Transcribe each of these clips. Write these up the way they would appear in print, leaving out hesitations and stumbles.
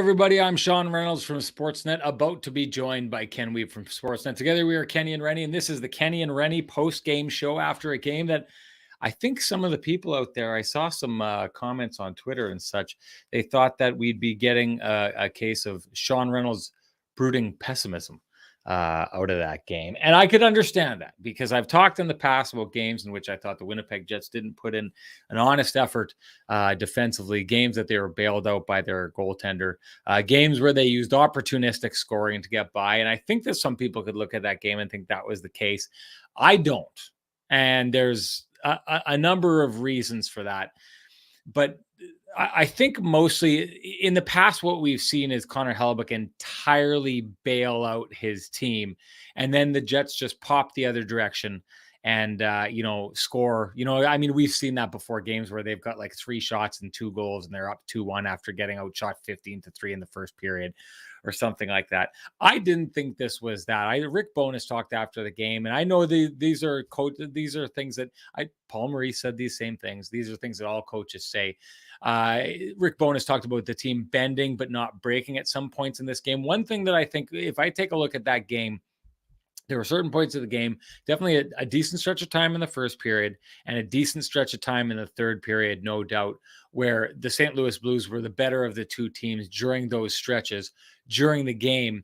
everybody. I'm Sean Reynolds from Sportsnet, about to be joined by Ken Wiebe from Sportsnet. Together, we are Kenny and Renny, and this is the Kenny and Renny post-game show after a game that I think some of the people out there, I saw some comments on Twitter and such, they thought that we'd be getting a case of Sean Reynolds brooding pessimism out of that game. And I could understand that because I've talked in the past about games in which I thought the Winnipeg Jets didn't put in an honest effort defensively, games that they were bailed out by their goaltender, games where they used opportunistic scoring to get by. And I think that some people could look at that game and think that was the case. I don't. And there's a number of reasons for that. But I think mostly in the past, what we've seen is Connor Hellebuyck entirely bail out his team. And then the Jets just pop the other direction and, score. We've seen that before, games where they've got like 3 shots and 2 goals and they're up 2-1 after getting outshot 15-3 in the first period or something like that. I didn't think this was that. Rick Bowness talked after the game, and I know these are things that Paul Maurice said these same things. These are things that all coaches say. Rick Bowness talked about the team bending but not breaking at some points in this game. One thing that I think, if I take a look at that game, there were certain points of the game, definitely a decent stretch of time in the first period and a decent stretch of time in the third period, no doubt, where the St. Louis Blues were the better of the two teams during those stretches during the game.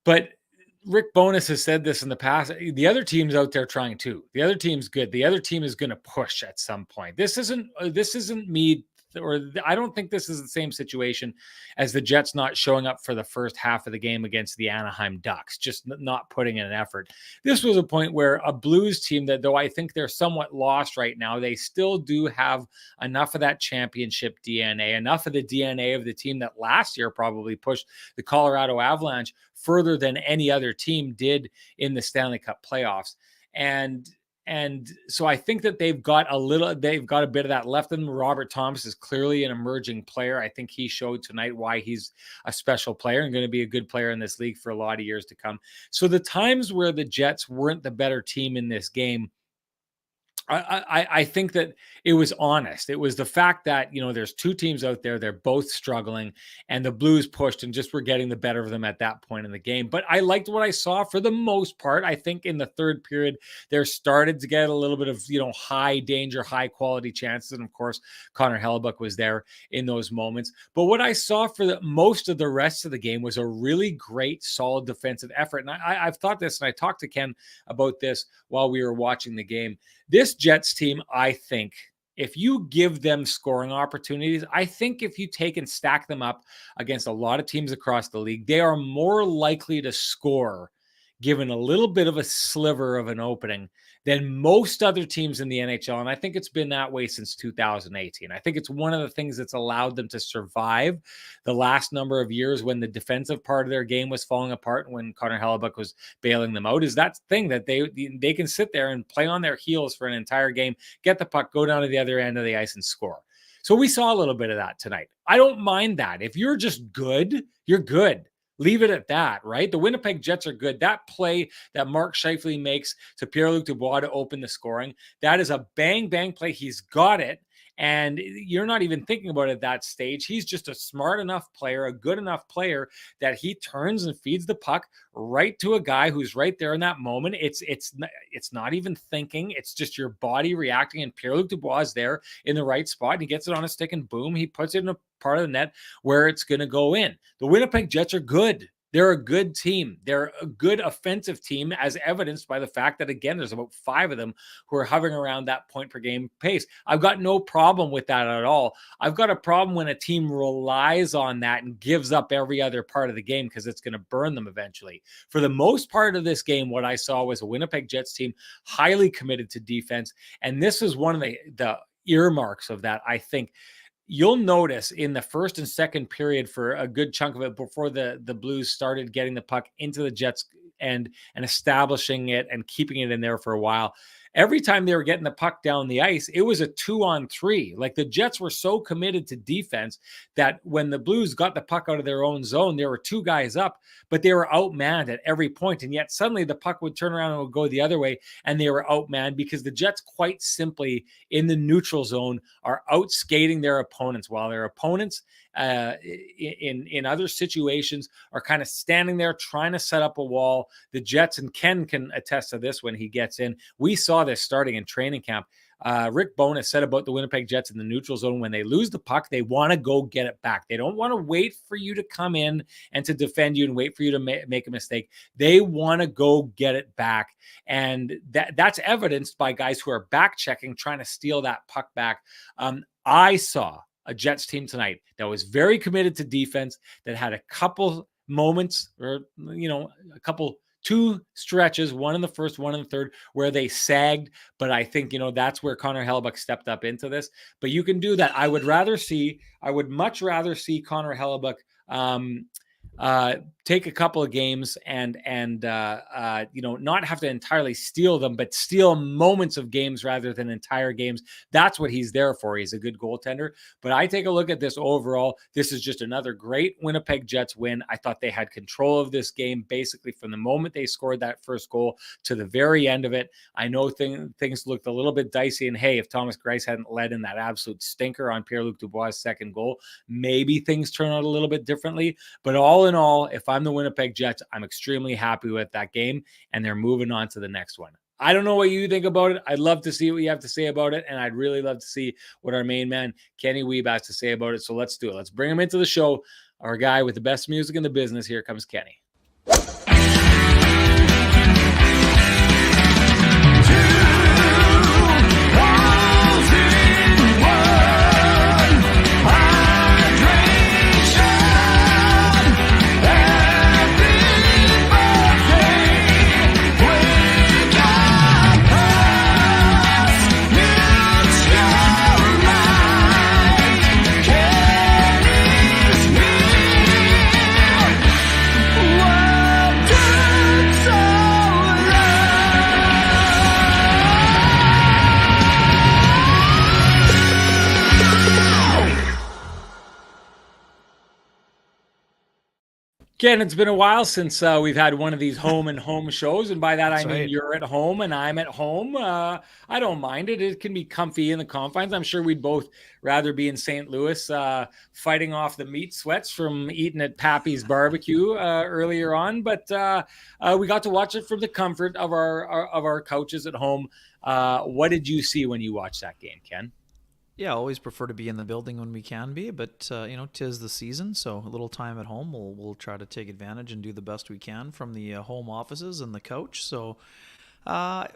But Rick Bowness has said this in the past. The other team's out there trying too. The other team's good. The other team is going to push at some point. This isn't me, or I don't think this is the same situation as the Jets not showing up for the first half of the game against the Anaheim Ducks, just not putting in an effort. This was a point where a Blues team that, though I think they're somewhat lost right now, they still do have enough of that championship DNA, enough of the DNA of the team that last year probably pushed the Colorado Avalanche further than any other team did in the Stanley Cup playoffs. And so I think that they've got a bit of that left in them. Robert Thomas is clearly an emerging player. I think he showed tonight why he's a special player and going to be a good player in this league for a lot of years to come. So the times where the Jets weren't the better team in this game, I think that it was honest. It was the fact that, there's two teams out there, they're both struggling, and the Blues pushed and just were getting the better of them at that point in the game. But I liked what I saw for the most part. I think in the third period, there started to get a little bit of, high danger, high quality chances. And of course, Connor Hellebuyck was there in those moments. But what I saw for most of the rest of the game was a really great, solid defensive effort. And I've thought this, and I talked to Ken about this while we were watching the game. This Jets team, I think, if you give them scoring opportunities, I think if you take and stack them up against a lot of teams across the league, they are more likely to score given a little bit of a sliver of an opening than most other teams in the NHL. And I think it's been that way since 2018. I think it's one of the things that's allowed them to survive the last number of years when the defensive part of their game was falling apart and when Connor Hellebuyck was bailing them out, is that thing that they can sit there and play on their heels for an entire game, get the puck, go down to the other end of the ice and score. So we saw a little bit of that tonight. I don't mind that. If you're just good, you're good. Leave it at that, right? The Winnipeg Jets are good. That play that Mark Scheifele makes to Pierre-Luc Dubois to open the scoring, that is a bang-bang play. He's got it, and you're not even thinking about it at that stage. He's just a smart enough player, a good enough player that he turns and feeds the puck right to a guy who's right there in that moment. It's not even thinking. It's just your body reacting, and Pierre-Luc Dubois is there in the right spot, and he gets it on a stick, and boom, he puts it in a part of the net where it's going to go in. The Winnipeg Jets are good. They're a good team. They're a good offensive team, as evidenced by the fact that, again, there's about 5 of them who are hovering around that point per game pace. I've got no problem with that at all. I've got a problem when a team relies on that and gives up every other part of the game because it's going to burn them eventually. For the most part of this game, what I saw was a Winnipeg Jets team highly committed to defense, and this is one of the earmarks of that, I think. You'll notice in the first and second period for a good chunk of it before the Blues started getting the puck into the Jets and establishing it and keeping it in there for a while. Every time they were getting the puck down the ice, it was a 2-on-3. Like the Jets were so committed to defense that when the Blues got the puck out of their own zone, there were 2 guys up, but they were outmanned at every point. And yet suddenly the puck would turn around and would go the other way, and they were outmanned because the Jets quite simply in the neutral zone are outskating their opponents, while their opponents in other situations are kind of standing there trying to set up a wall. The Jets, and Ken can attest to this when he gets in. We saw this starting in training camp. Rick Bowness said about the Winnipeg Jets in the neutral zone, when they lose the puck, they want to go get it back. They don't want to wait for you to come in and to defend you and wait for you to make a mistake. They want to go get it back. And that's evidenced by guys who are back checking, trying to steal that puck back. I saw a Jets team tonight that was very committed to defense, that had a couple moments, or, two stretches, one in the first, one in the third, where they sagged. But I think, that's where Connor Hellebuyck stepped up into this. But you can do that. I would much rather see Connor Hellebuyck take a couple of games and not have to entirely steal them, but steal moments of games rather than entire games. That's what he's there for. He's a good goaltender. But I take a look at this overall. This is just another great Winnipeg Jets win. I thought they had control of this game basically from the moment they scored that first goal to the very end of it. I know things looked a little bit dicey, and hey, if Thomas Greiss hadn't led in that absolute stinker on Pierre-Luc Dubois' second goal, maybe things turn out a little bit differently. But all in all, if I'm the Winnipeg Jets, I'm extremely happy with that game, and they're moving on to the next one. I don't know what you think about it. I'd love to see what you have to say about it, and I'd really love to see what our main man, Kenny Wiebe, has to say about it. So let's do it. Let's bring him into the show. Our guy with the best music in the business. Here comes Kenny. Ken, it's been a while since we've had one of these home and home shows. And by that, I mean, you're at home and I'm at home. I don't mind it. It can be comfy in the confines. I'm sure we'd both rather be in St. Louis fighting off the meat sweats from eating at Pappy's barbecue earlier on. But we got to watch it from the comfort of our couches at home. What did you see when you watched that game, Ken? Yeah, always prefer to be in the building when we can be, but 'tis the season, so a little time at home. We'll try to take advantage and do the best we can from the home offices and the couch. So, I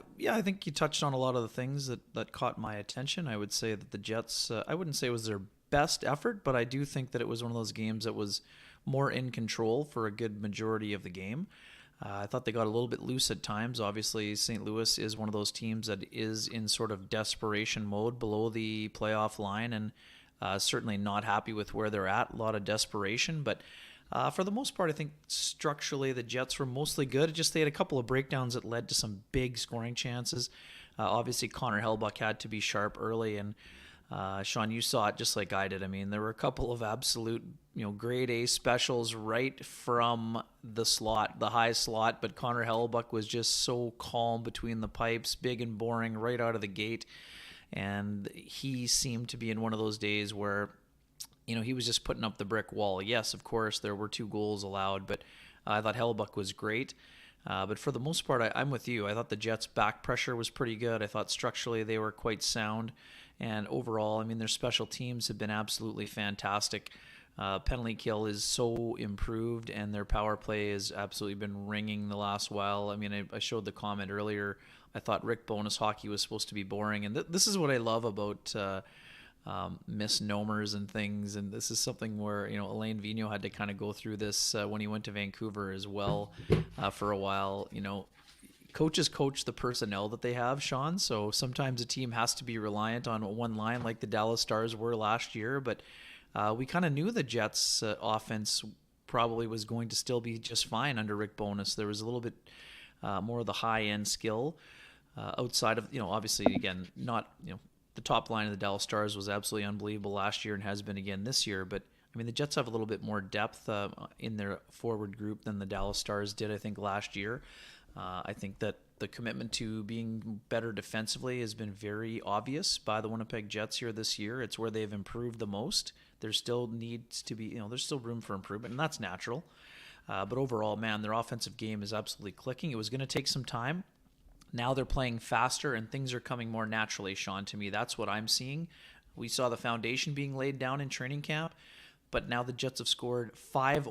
think you touched on a lot of the things that caught my attention. I would say that the Jets, I wouldn't say it was their best effort, but I do think that it was one of those games that was more in control for a good majority of the game. I thought they got a little bit loose at times. Obviously, St. Louis is one of those teams that is in sort of desperation mode below the playoff line, and certainly not happy with where they're at. A lot of desperation, but for the most part, I think structurally the Jets were mostly good. Just they had a couple of breakdowns that led to some big scoring chances. Obviously, Connor Hellebuyck had to be sharp early, and Sean, you saw it just like I did. I mean, there were a couple of absolute, grade A specials right from the slot, the high slot, but Connor Hellebuyck was just so calm between the pipes, big and boring right out of the gate. And he seemed to be in one of those days where, he was just putting up the brick wall. Yes, of course, there were 2 goals allowed, but I thought Hellebuyck was great. But for the most part, I'm with you. I thought the Jets' back pressure was pretty good. I thought structurally they were quite sound. And overall, I mean, their special teams have been absolutely fantastic. Penalty kill is so improved, and their power play has absolutely been ringing the last while. I mean, I showed the comment earlier. I thought Rick Bowness hockey was supposed to be boring, and this is what I love about misnomers and things. And this is something where Alain Vigneault had to kind of go through this when he went to Vancouver as well for a while. Coaches coach the personnel that they have, Sean. So sometimes a team has to be reliant on one line, like the Dallas Stars were last year. But we kind of knew the Jets' offense probably was going to still be just fine under Rick Bowness. There was a little bit more of the high-end skill outside of, obviously, again, not, the top line of the Dallas Stars was absolutely unbelievable last year and has been again this year. But, I mean, the Jets have a little bit more depth in their forward group than the Dallas Stars did, I think, last year. I think that the commitment to being better defensively has been very obvious by the Winnipeg Jets here this year. It's where they've improved the most. There still needs to be, there's still room for improvement, and that's natural. But overall, man, their offensive game is absolutely clicking. It was going to take some time. Now they're playing faster, and things are coming more naturally, Sean, to me. That's what I'm seeing. We saw the foundation being laid down in training camp, but now the Jets have scored five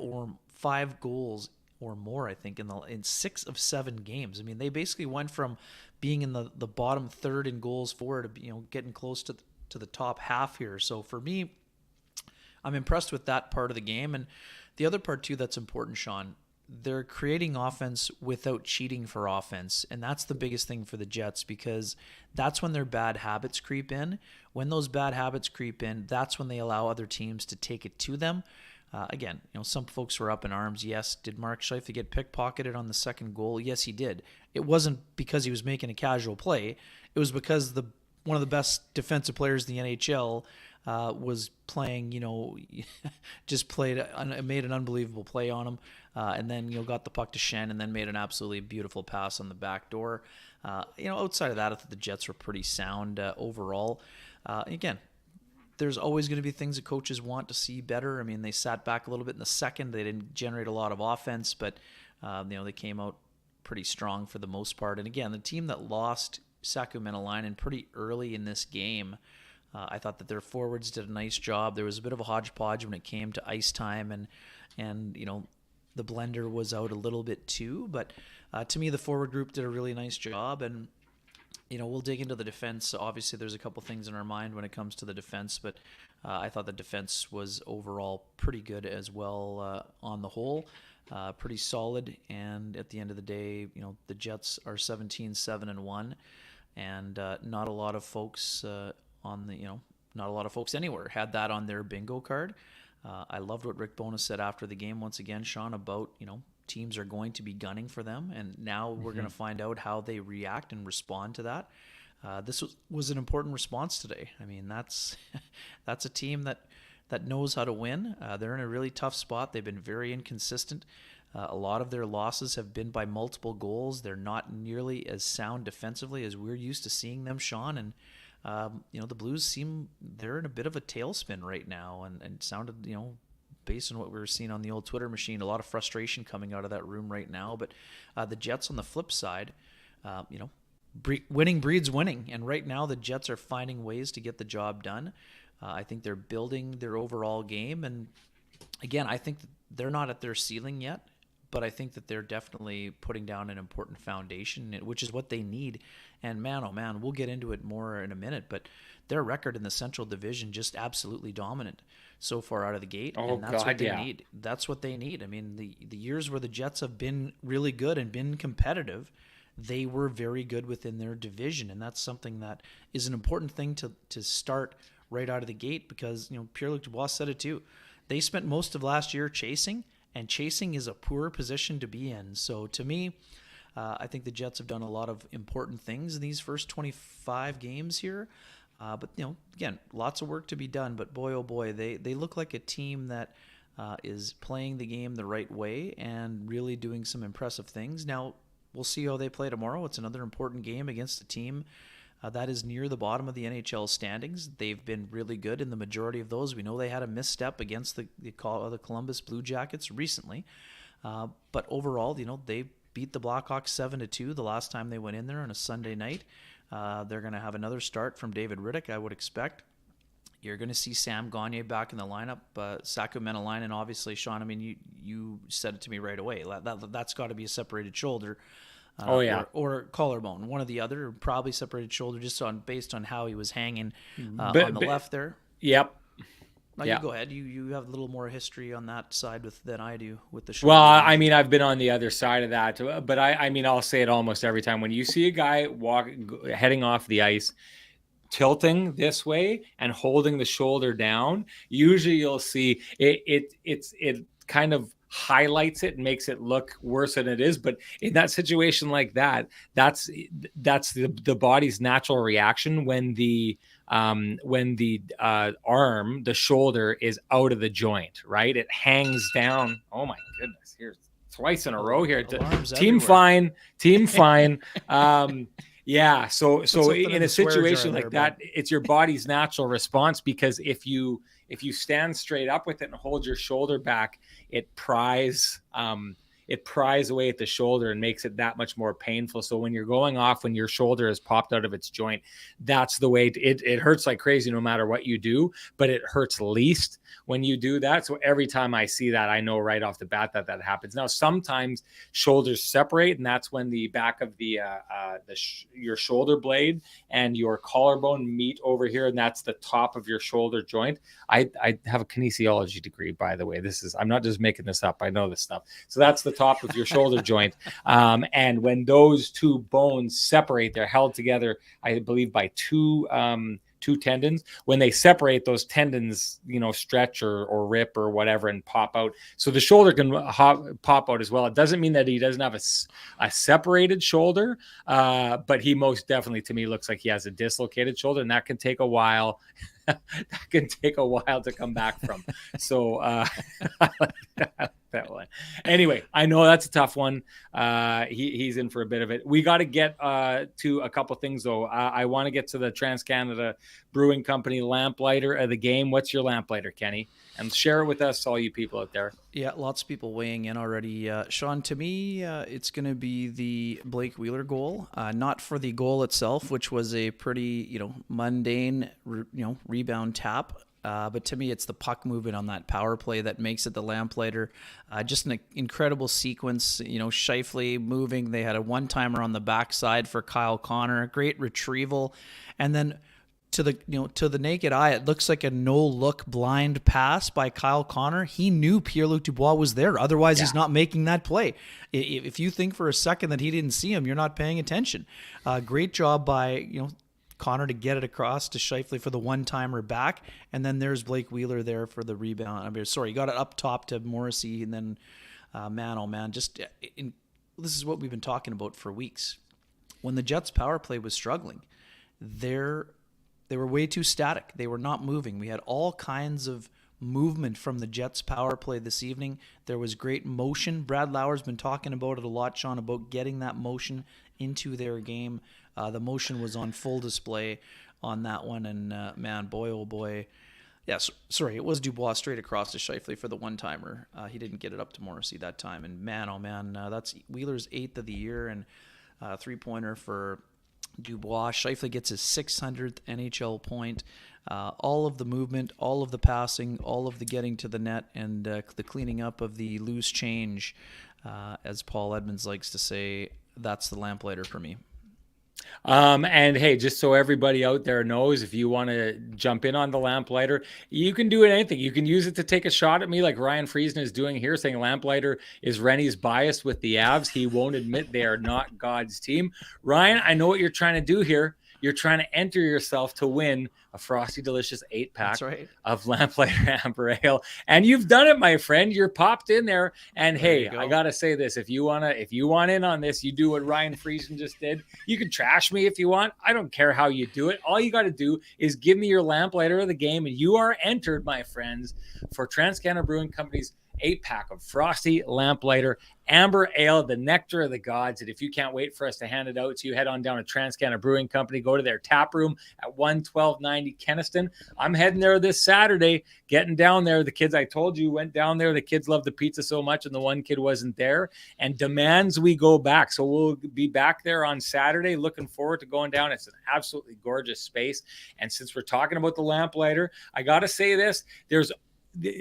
goals or more, I think, in 6 of 7 games. I mean, they basically went from being in the bottom third in goals for to getting close to the top half here. So for me, I'm impressed with that part of the game. And the other part too that's important, Sean, they're creating offense without cheating for offense. And that's the biggest thing for the Jets, because that's when their bad habits creep in. When those bad habits creep in, that's when they allow other teams to take it to them. Again, some folks were up in arms. Yes, did Mark Scheifele get pickpocketed on the second goal? Yes, he did. It wasn't because he was making a casual play. It was because one of the best defensive players in the NHL was playing, just made an unbelievable play on him, and then got the puck to Shen, and then made an absolutely beautiful pass on the back door. Outside of that, I thought the Jets were pretty sound overall. Again, there's always going to be things that coaches want to see better. I mean, they sat back a little bit in the second. They didn't generate a lot of offense, but they came out pretty strong for the most part. And again, the team that lost Sacramento-Line pretty early in this game, I thought that their forwards did a nice job. There was a bit of a hodgepodge when it came to ice time, and the blender was out a little bit too. But to me, the forward group did a really nice job. And we'll dig into the defense. Obviously, there's a couple things in our mind when it comes to the defense, but I thought the defense was overall pretty good as well on the whole. Pretty solid. And at the end of the day, the Jets are 17-7-1, and not a lot of folks not a lot of folks anywhere had that on their bingo card. I loved what Rick Bowness said after the game once again, Sean, about teams are going to be gunning for them, and now we're going to find out how they react and respond to that. This was an important response today. I mean, that's a team that knows how to win. They're in a really tough spot. They've been very inconsistent. A lot of their losses have been by multiple goals. They're not nearly as sound defensively as we're used to seeing them, Sean. And the Blues they're in a bit of a tailspin right now, and sounded, based on what we were seeing on the old Twitter machine, a lot of frustration coming out of that room right now. But the Jets on the flip side, winning breeds winning. And right now the Jets are finding ways to get the job done. I think they're building their overall game. And again, I think that they're not at their ceiling yet, but I think that they're definitely putting down an important foundation, which is what they need. And man, oh man, we'll get into it more in a minute, but their record in the Central Division just absolutely dominant so far out of the gate. Oh, and that's God, what they yeah. need. That's what they need. I mean, the years where the Jets have been really good and been competitive, they were very good within their division. And that's something that is an important thing to start right out of the gate, because, Pierre-Luc Dubois said it too. They spent most of last year chasing, and chasing is a poor position to be in. So to me, I think the Jets have done a lot of important things in these first 25 games here. But, again, lots of work to be done. But boy, oh boy, they look like a team that is playing the game the right way and really doing some impressive things. Now, we'll see how they play tomorrow. It's another important game against a team that is near the bottom of the NHL standings. They've been really good in the majority of those. We know they had a misstep against the Columbus Blue Jackets recently. But overall, they beat the Blackhawks 7-2 the last time they went in there on a Sunday night. They're going to have another start from David Riddick, I would expect. You're going to see Sam Gagner back in the lineup, Sacramento line, and obviously, Sean, I mean, you said it to me right away. That's got to be a separated shoulder. Or collarbone, one or the other, probably separated shoulder, just based on how he was hanging on the left there. Yep. You go ahead. You have a little more history on that side than I do with the shoulder. Well, I mean, I've been on the other side of that, but I mean, I'll say it almost every time. When you see a guy heading off the ice, tilting this way and holding the shoulder down, usually you'll see it kind of highlights it and makes it look worse than it is. But in that situation like that, that's the body's natural reaction when the arm, the shoulder is out of the joint, right? It hangs down. Oh my goodness, here's twice in a row here. Alarms Team everywhere. fine. Yeah. So something in in a the swear jar situation there, like that, bud. it's your body's natural response, because if you stand straight up with it and hold your shoulder back, it pries away at the shoulder and makes it that much more painful. So when you're going off, when your shoulder is popped out of its joint, that's the way it hurts like crazy no matter what you do, but it hurts least when you do that. So every time I see that, I know right off the bat that happens. Now, sometimes shoulders separate, and that's when the back of your shoulder blade and your collarbone meet over here, and that's the top of your shoulder joint. I have a kinesiology degree, by the way. I'm not just making this up. I know this stuff. So that's the top of your shoulder joint. And when those two bones separate, they're held together, I believe, by two tendons. When they separate, those tendons, stretch or rip or whatever and pop out. So the shoulder can pop out as well. It doesn't mean that he doesn't have a separated shoulder, but he most definitely, to me, looks like he has a dislocated shoulder, and that can take a while. That can take a while to come back from. So that one. Anyway, I know that's a tough one. He's in for a bit of it. We got to get to a couple things, though. I want to get to the Trans-Canada Brewing Company Lamplighter of the game. What's your Lamplighter, Kenny? And share it with us, all you people out there. Yeah, lots of people weighing in already. Sean, to me, it's going to be the Blake Wheeler goal. Not for the goal itself, which was a pretty, mundane, rebound tap. But to me, it's the puck movement on that power play that makes it the Lamplighter. Just an incredible sequence. Scheifele moving. They had a one-timer on the backside for Kyle Connor. Great retrieval, and then to the naked eye, it looks like a no-look blind pass by Kyle Connor. He knew Pierre-Luc Dubois was there. Otherwise, he's not making that play. If you think for a second that he didn't see him, you're not paying attention. Great job by Connor to get it across to Scheifele for the one-timer back, and then there's Blake Wheeler there for the rebound. He got it up top to Morrissey, and then man, oh man, this is what we've been talking about for weeks. When the Jets' power play was struggling, they were way too static. They were not moving. We had all kinds of movement from the Jets' power play this evening. There was great motion. Brad Lauer's been talking about it a lot, Sean, about getting that motion into their game. The motion was on full display on that one, and man, boy, oh boy. Yes, sorry, it was Dubois straight across to Scheifele for the one-timer. He didn't get it up to Morrissey that time, and man, oh man, that's Wheeler's 8th of the year, and three-pointer for Dubois. Scheifele gets his 600th NHL point. All of the movement, all of the passing, all of the getting to the net, and the cleaning up of the loose change, as Paul Edmonds likes to say, that's the Lamplighter for me. And hey, just so everybody out there knows, if you want to jump in on the Lamplighter, you can do anything. You can use it to take a shot at me like Ryan Friesen is doing here, saying Lamplighter is Rennie's biased with the Avs. He won't admit they are not God's team. Ryan, I know what you're trying to do here. You're trying to enter yourself to win a Frosty Delicious 8-pack of Lamplighter Amber Ale. And you've done it, my friend. You're popped in there. And hey, I got to say this. If you want in on this, you do what Ryan Friesen just did. You can trash me if you want. I don't care how you do it. All you got to do is give me your Lamplighter of the game, and you are entered, my friends, for Trans-Canada Brewing Company's 8-pack of Frosty Lamplighter Amber Ale, the nectar of the gods. And if you can't wait for us to hand it out to you, head on down to Trans-Canada Brewing Company, go to their tap room at 11290 Kenniston. I'm heading there this Saturday, getting down there. The kids, I told you, went down there. The kids love the pizza so much, and the one kid wasn't there and demands we go back. So we'll be back there on Saturday. Looking forward to going down. It's an absolutely gorgeous space. And since we're talking about the Lamplighter, I got to say this.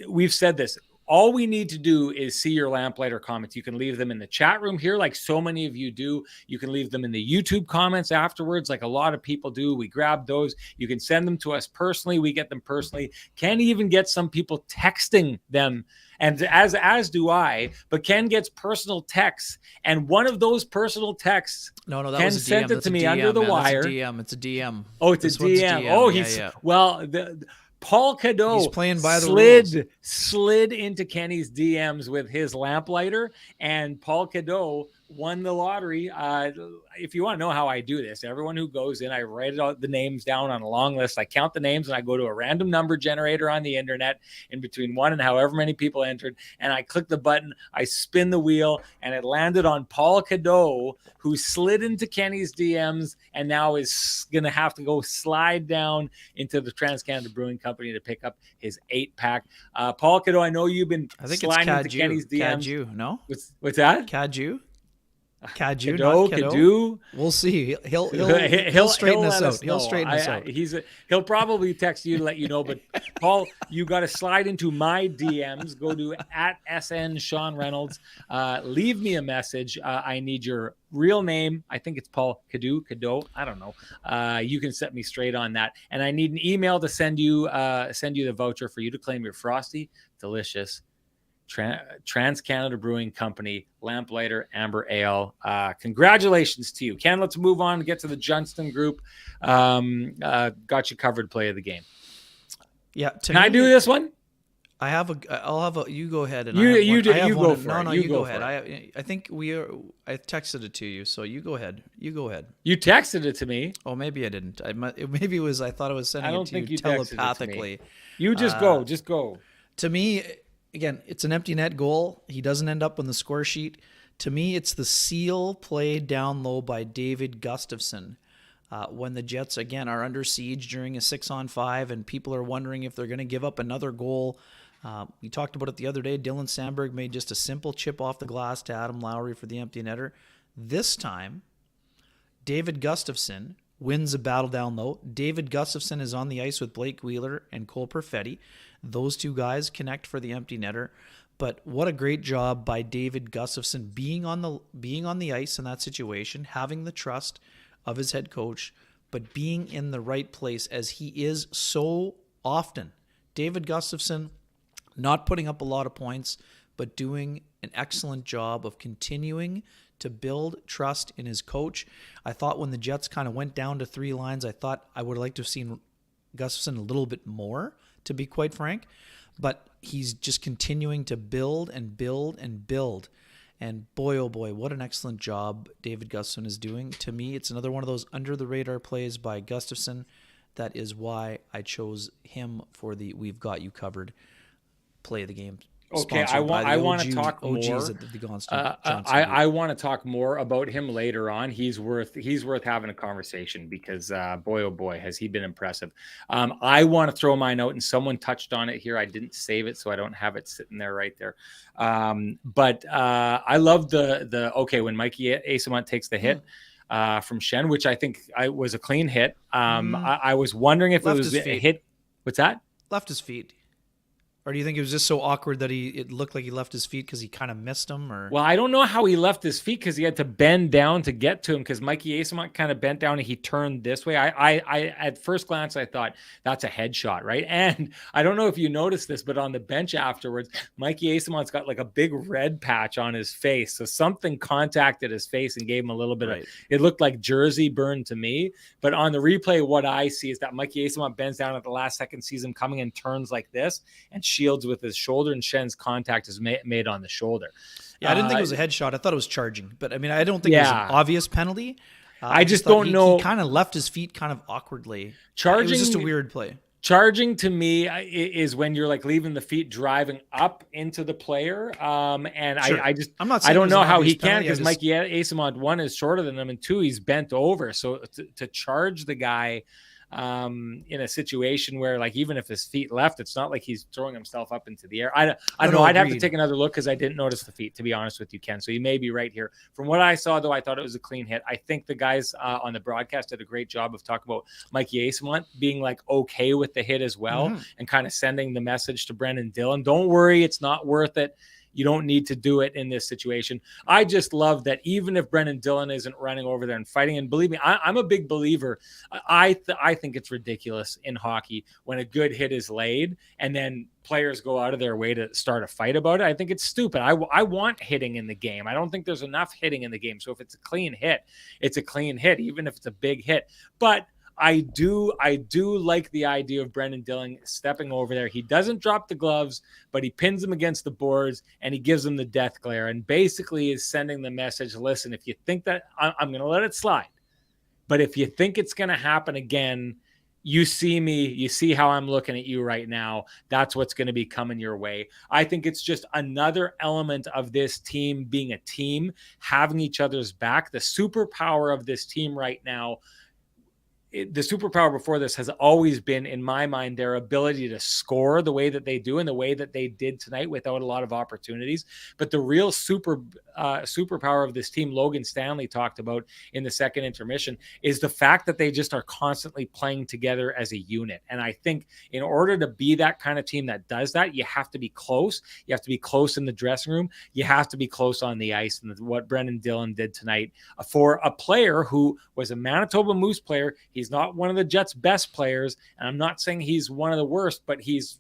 We've said this. All we need to do is see your Lamplighter comments. You can leave them in the chat room here, like so many of you do. You can leave them in the YouTube comments afterwards, like a lot of people do. We grab those. You can send them to us personally. We get them personally. Can even get some people texting them, and as do I. But Ken gets personal texts, and one of those personal texts, that Ken was a DM. sent it to me under the wire. It's a DM. Oh, it's a DM. Oh, he's well. Paul Cadeau he's playing by the rules. slid into Kenny's DMs with his Lamplighter, and Paul Cadeau won the lottery. If you want to know how I do this, everyone who goes in, I write out the names down on a long list. I count the names and I go to a random number generator on the internet in between one and however many people entered. And I click the button, I spin the wheel, and it landed on Paul Cadeau, who slid into Kenny's DMs and now is going to have to go slide down into the Trans-Canada Brewing Company to pick up his 8-pack. Paul Cadeau, I know you've been sliding into Kenny's DMs. Cadu, no? What's that? Cadu? Cadu, not Cadeau. Cadu. We'll see. He'll straighten this out. He'll straighten this out. He'll probably text you to let you know. But Paul, you got to slide into my DMs. Go to @SN Sean Reynolds. Leave me a message. I need your real name. I think it's Paul Cadeau. I don't know. You can set me straight on that. And I need an email to send you the voucher for you to claim your frosty, delicious Trans-Canada Brewing Company Lamplighter Amber Ale. Congratulations to you, Ken. Let's move on and get to the Johnston group. Got you covered. Play of the game. Yeah. Can I do this one? I'll have a. You go ahead and you go for it. No, you go ahead. I think I texted it to you, so you go ahead. You texted it to me. Oh, maybe I didn't. Maybe it was. I thought I was sending it to you telepathically. You just go. Just go. To me. Again, it's an empty net goal. He doesn't end up on the score sheet. To me, it's the seal played down low by David Gustafsson. When the Jets, again, are under siege during a 6-on-5 and people are wondering if they're going to give up another goal. We talked about it the other day. Dylan Sandberg made just a simple chip off the glass to Adam Lowry for the empty netter. This time, David Gustafsson wins a battle down low. David Gustafsson is on the ice with Blake Wheeler and Cole Perfetti. Those two guys connect for the empty netter. But what a great job by David Gustafsson being on the ice in that situation, having the trust of his head coach, but being in the right place as he is so often. David Gustafsson not putting up a lot of points, but doing an excellent job of continuing to build trust in his coach. I thought when the Jets kind of went down to 3 lines, I thought I would have liked to have seen Gustafsson a little bit more, to be quite frank. But he's just continuing to build and build and build. And boy, oh boy, what an excellent job David Gustafsson is doing. To me, it's another one of those under-the-radar plays by Gustafsson. That is why I chose him for the We've Got You Covered play of the game. Okay, I want to talk more. I want to talk more about him later on. He's worth having a conversation because boy oh boy has he been impressive. I want to throw mine out, and someone touched on it here. I didn't save it, so I don't have it sitting there right there. But I love the when Mikey Asamont takes the hit from Shen, which I think was a clean hit. I was wondering if it was a hit. What's that? Left his feet. Or do you think it was just so awkward that it looked like he left his feet because he kind of missed him? Or well, I don't know how he left his feet because he had to bend down to get to him because Mikey Asamont kind of bent down and he turned this way. I at first glance, I thought that's a headshot, right? And I don't know if you noticed this, but on the bench afterwards, Mikey Asamont's got like a big red patch on his face. So something contacted his face and gave him a little bit of, it looked like jersey burn to me. But on the replay, what I see is that Mikey Asamont bends down at the last second, sees him coming and turns like this and shields with his shoulder, and Shen's contact is made on the shoulder. Yeah, I didn't think it was a headshot. I thought it was charging, but I mean, I don't think it was an obvious penalty. I just don't know. He kind of left his feet kind of awkwardly. Charging, it was just a weird play. Charging to me is when you're like leaving the feet driving up into the player. And sure. I don't know how he can because Mikey Asamont, 1 is shorter than him, and 2 he's bent over. So to charge the guy in a situation where like even if his feet left, it's not like he's throwing himself up into the air. I don't know. I'd have to take another look because I didn't notice the feet, to be honest with you, Ken. So you may be right here. From what I saw, though, I thought it was a clean hit. I think the guys on the broadcast did a great job of talking about Mikey Asamont being like okay with the hit as well, and kind of sending the message to Brendan Dillon. Don't worry, it's not worth it. You don't need to do it in this situation. I just love that even if Brendan Dillon isn't running over there and fighting, and believe me, I'm a big believer. I think it's ridiculous in hockey when a good hit is laid and then players go out of their way to start a fight about it. I think it's stupid. I want hitting in the game. I don't think there's enough hitting in the game. So if it's a clean hit, it's a clean hit, even if it's a big hit. But I do like the idea of Brendan Dillon stepping over there. He doesn't drop the gloves, but he pins them against the boards and he gives them the death glare and basically is sending the message, listen, if you think that I'm going to let it slide, but if you think it's going to happen again, you see me, you see how I'm looking at you right now. That's what's going to be coming your way. I think it's just another element of this team being a team, having each other's back. The superpower of this team right now, the superpower before this has always been, in my mind, their ability to score the way that they do and the way that they did tonight without a lot of opportunities. But the real superpower of this team, Logan Stanley talked about in the second intermission, is the fact that they just are constantly playing together as a unit. And I think in order to be that kind of team that does that, you have to be close. You have to be close in the dressing room. You have to be close on the ice. And what Brendan Dillon did tonight for a player who was a Manitoba Moose player, he's not one of the Jets' best players, and I'm not saying he's one of the worst, but he's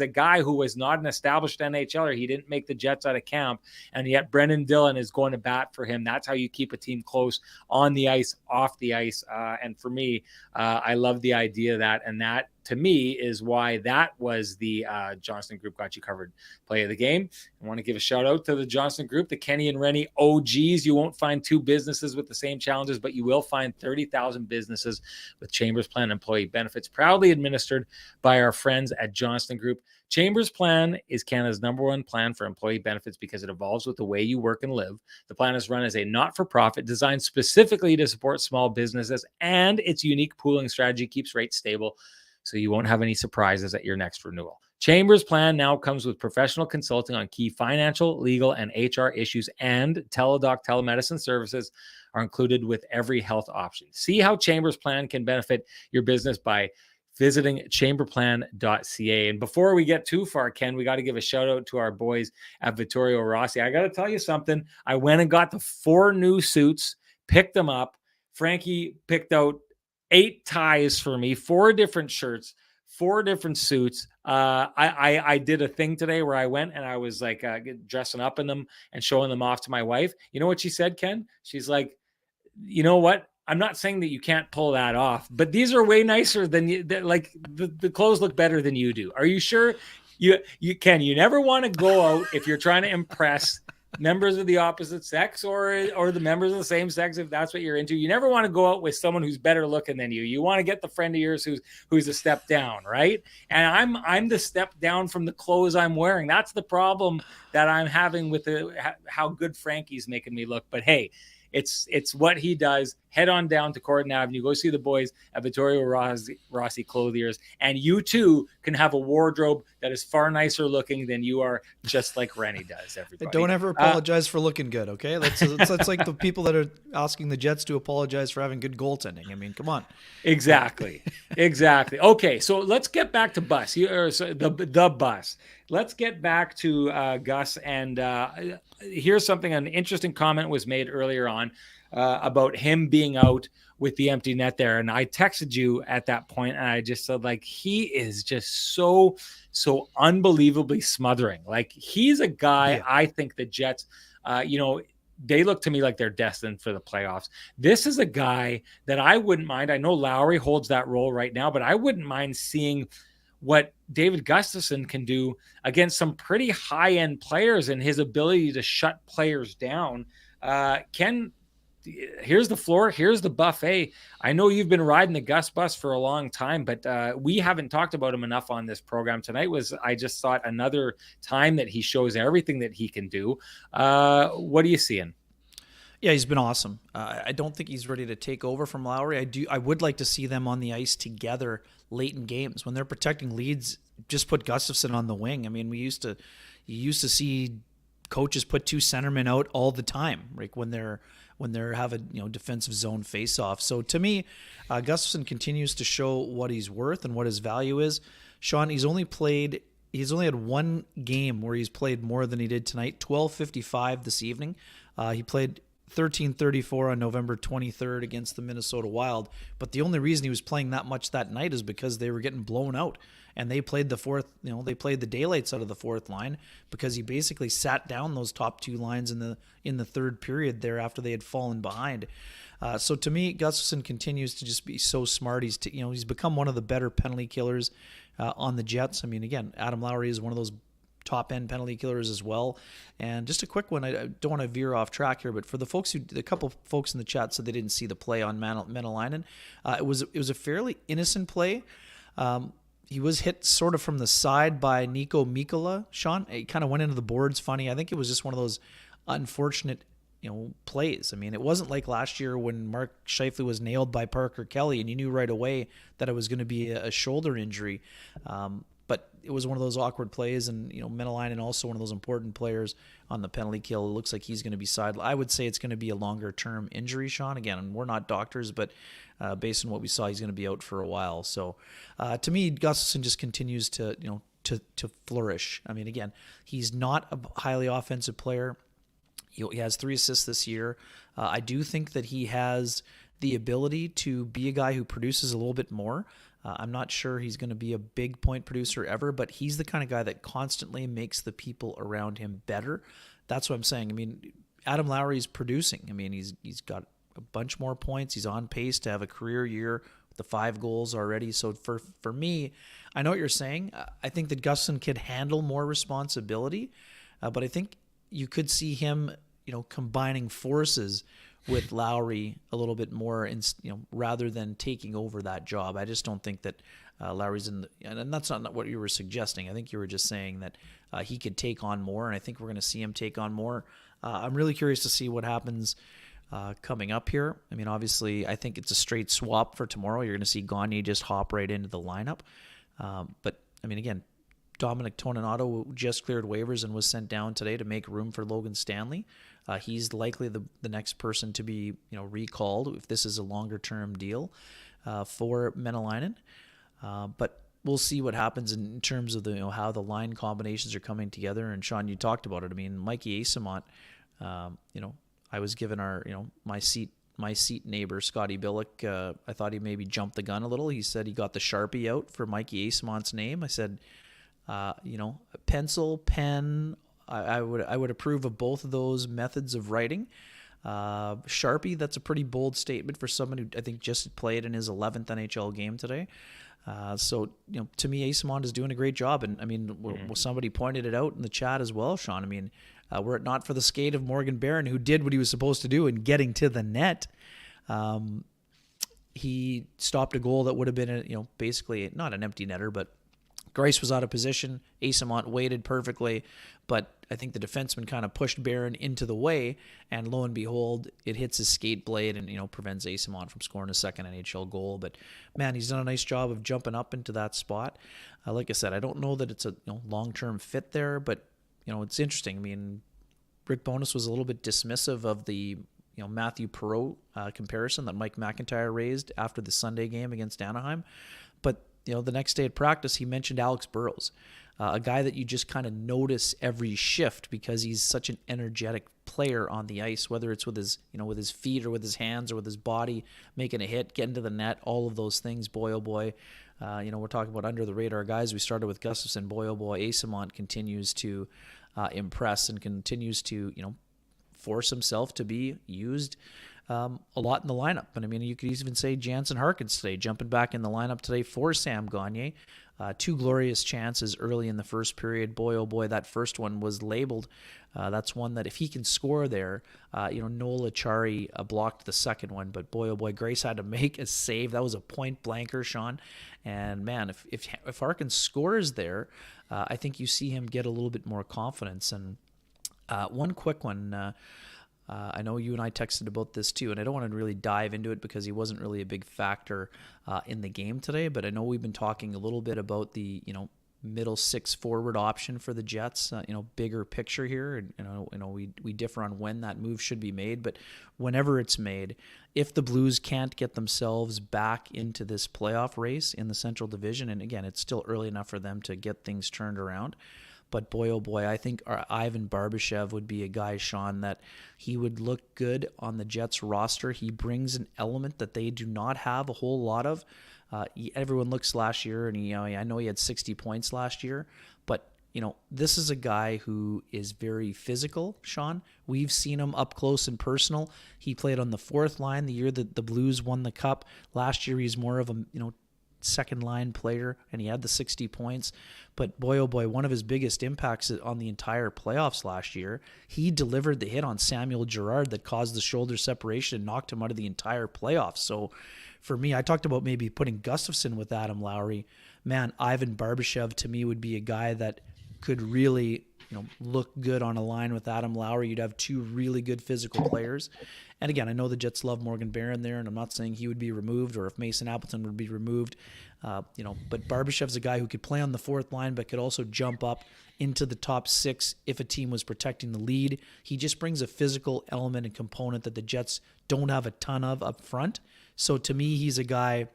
a guy who was not an established NHLer. He didn't make the Jets out of camp, and yet Brendan Dillon is going to bat for him. That's how you keep a team close on the ice, off the ice, and for me, I love the idea of that, and that to me is why that was the Johnston Group Got You Covered play of the game. I want to give a shout out to the Johnston Group, the Kenny and Renny OGs. You won't find two businesses with the same challenges, but you will find 30,000 businesses with Chambers Plan employee benefits, proudly administered by our friends at Johnston Group. Chambers Plan is Canada's #1 plan for employee benefits because it evolves with the way you work and live. The plan is run as a not-for-profit designed specifically to support small businesses, and its unique pooling strategy keeps rates stable, so you won't have any surprises at your next renewal. Chambers Plan now comes with professional consulting on key financial, legal, and HR issues, and Teladoc telemedicine services are included with every health option. See how Chambers Plan can benefit your business by visiting chamberplan.ca. And before we get too far, Ken, we got to give a shout out to our boys at Vittorio Rossi. I got to tell you something. I went and got the 4 new suits, picked them up. Frankie picked out 8 ties for me, 4 different shirts, 4 different suits. I did a thing today where I went and I was like dressing up in them and showing them off to my wife. You know what she said, Ken? She's like, you know what? I'm not saying that you can't pull that off, but these are way nicer than you. Like the clothes look better than you do. Are you sure? You can. You never want to go out if you're trying to impress members of the opposite sex or the members of the same sex, if that's what you're into. You never want to go out with someone who's better looking than you. You want to get the friend of yours who's a step down, right? And I'm the step down from the clothes I'm wearing. That's the problem that I'm having with how good Frankie's making me look. But hey, it's what he does. Head on down to Corden Avenue. Go see the boys at Vittorio Rossi Clothiers. And you too can have a wardrobe that is far nicer looking than you are, just like Renny does, everybody. Don't ever apologize for looking good, okay? That's like the people that are asking the Jets to apologize for having good goaltending. I mean, come on. Exactly. Okay, so let's get back to Bus. The Bus. Let's get back to Gus. And here's something, an interesting comment was made earlier on about him being out with the empty net there. And I texted you at that point and I just said, like, he is just so unbelievably smothering. Like, he's a guy, yeah. I think the Jets, they look to me like they're destined for the playoffs. This is a guy that I wouldn't mind. I know Lowry holds that role right now, but I wouldn't mind seeing what David Gustafsson can do against some pretty high-end players and his ability to shut players down. Ken, here's the floor. Here's the buffet. I know you've been riding the Gus bus for a long time, but we haven't talked about him enough on this program. Tonight I just thought, another time that he shows everything that he can do. What are you seeing? Yeah, he's been awesome. I don't think he's ready to take over from Lowry. I would like to see them on the ice together late in games when they're protecting leads. Just put Gustafsson on the wing. I mean, you used to see coaches put 2 centermen out all the time, like when they're have a defensive zone face-off. So to me, Gustafsson continues to show what he's worth and what his value is. Sean, he's only had 1 game where he's played more than he did tonight. 12:55 this evening. He played 13:34 on November 23rd against the Minnesota Wild. But the only reason he was playing that much that night is because they were getting blown out. And they played they played the daylights out of the fourth line because he basically sat down those top 2 lines in the third period there after they had fallen behind. So to me, Gustafsson continues to just be so smart. He's become one of the better penalty killers on the Jets. I mean, again, Adam Lowry is one of those top end penalty killers as well. And just a quick one, I don't want to veer off track here, but for the couple folks in the chat said they didn't see the play on Menelainen, it was a fairly innocent play. He was hit sort of from the side by Nico Mikkola. Sean, it kind of went into the boards funny. I think it was just one of those unfortunate, plays. I mean, it wasn't like last year when Mark Scheifele was nailed by Parker Kelly and you knew right away that it was going to be a shoulder injury. But it was one of those awkward plays, and Menelainen also one of those important players on the penalty kill. It looks like he's going to be sidelined. I would say it's going to be a longer term injury, Sean. Again, we're not doctors, but based on what we saw, he's going to be out for a while. So to me, Gustafsson just continues to flourish. I mean, again, he's not a highly offensive player. He has 3 assists this year. I do think that he has the ability to be a guy who produces a little bit more. I'm not sure he's going to be a big point producer ever, but he's the kind of guy that constantly makes the people around him better. That's what I'm saying. I mean, Adam Lowry's producing. I mean, he's got a bunch more points. He's on pace to have a career year with the 5 goals already. So for me, I know what you're saying. I think that Gustafsson could handle more responsibility, but I think you could see him, combining forces with Lowry a little bit more, rather than taking over that job. I just don't think that Lowry's and that's not what you were suggesting. I think you were just saying that he could take on more, and I think we're going to see him take on more. I'm really curious to see what happens coming up here. I mean, obviously, I think it's a straight swap for tomorrow. You're going to see Gagne just hop right into the lineup. But, I mean, again, Dominic Toninato just cleared waivers and was sent down today to make room for Logan Stanley. He's likely the next person to be recalled if this is a longer-term deal for Menelainen. But we'll see what happens in terms of how the line combinations are coming together. And Sean, you talked about it. I mean, Mikey Asamont, I was given my seat neighbor, Scotty Billick, I thought he maybe jumped the gun a little. He said he got the Sharpie out for Mikey Asamont's name. I said, pencil, pen, I would approve of both of those methods of writing. Sharpie, that's a pretty bold statement for someone who I think just played in his 11th NHL game today. So, to me, Asamont is doing a great job. And I mean, somebody pointed it out in the chat as well, Sean. I mean, were it not for the skate of Morgan Barron, who did what he was supposed to do in getting to the net, he stopped a goal that would have been, basically not an empty netter, but Grice was out of position. Asamont waited perfectly, but I think the defenseman kind of pushed Barron into the way, and lo and behold, it hits his skate blade and, prevents Asamont from scoring a second NHL goal. But, man, he's done a nice job of jumping up into that spot. Like I said, I don't know that it's a long-term fit there, but, it's interesting. I mean, Rick Bowness was a little bit dismissive of the Matthew Perreault comparison that Mike McIntyre raised after the Sunday game against Anaheim. But the next day at practice, he mentioned Alex Burrows, a guy that you just kind of notice every shift because he's such an energetic player on the ice, whether it's with his, with his feet or with his hands or with his body, making a hit, getting to the net, all of those things. Boy, oh boy, we're talking about under the radar guys. We started with Gustafsson. Boy, oh boy, Asamont continues to impress and continues to, force himself to be used a lot in the lineup. And I mean, you could even say Jansen Harkins today, jumping back in the lineup today for Sam Gagner. 2 glorious chances early in the first period. Boy, oh boy, that first one was labeled. That's one that if he can score there, Noel Achari blocked the second one, but boy, oh boy, Grace had to make a save. That was a point blanker, Sean. And man, if Harkins scores there, I think you see him get a little bit more confidence. And one quick one, I know you and I texted about this too, and I don't want to really dive into it because he wasn't really a big factor in the game today, but I know we've been talking a little bit about the, middle 6 forward option for the Jets, bigger picture here. And, we differ on when that move should be made, but whenever it's made, if the Blues can't get themselves back into this playoff race in the Central Division, and again, it's still early enough for them to get things turned around, but boy, oh boy, I think Ivan Barbashev would be a guy, Sean, that he would look good on the Jets roster. He brings an element that they do not have a whole lot of. Everyone looks last year, and I know he had 60 points last year, but this is a guy who is very physical, Sean. We've seen him up close and personal. He played on the fourth line the year that the Blues won the Cup. Last year, he's more of a, second line player, and he had the 60 points. But boy, oh boy, one of his biggest impacts on the entire playoffs last year, he delivered the hit on Samuel Girard that caused the shoulder separation and knocked him out of the entire playoffs. So for me, I talked about maybe putting Gustafsson with Adam Lowry. Man, Ivan Barbashev to me would be a guy that could really look good on a line with Adam Lowry. You'd have two really good physical players. And again, I know the Jets love Morgan Barron there, and I'm not saying he would be removed or if Mason Appleton would be removed. But Barbashev's a guy who could play on the fourth line but could also jump up into the top six if a team was protecting the lead. He just brings a physical element and component that the Jets don't have a ton of up front. So to me, he's a guy,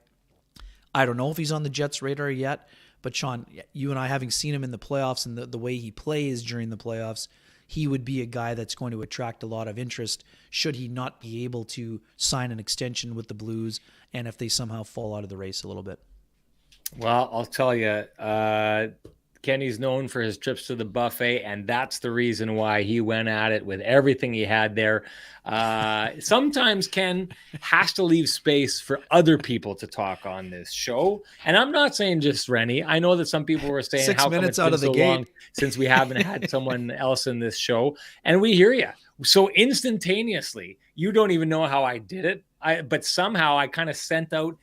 I don't know if he's on the Jets' radar yet, but Sean, you and I, having seen him in the playoffs and the way he plays during the playoffs, he would be a guy that's going to attract a lot of interest should he not be able to sign an extension with the Blues and if they somehow fall out of the race a little bit. Well, I'll tell you, Kenny's known for his trips to the buffet, and that's the reason why he went at it with everything he had there. Sometimes Ken has to leave space for other people to talk on this show. And I'm not saying just Renny. I know that some people were saying, 6 how come minutes it's been out of the so gate long since we haven't had someone else in this show? And we hear you. So instantaneously, you don't even know how I did it. But somehow I kind of sent out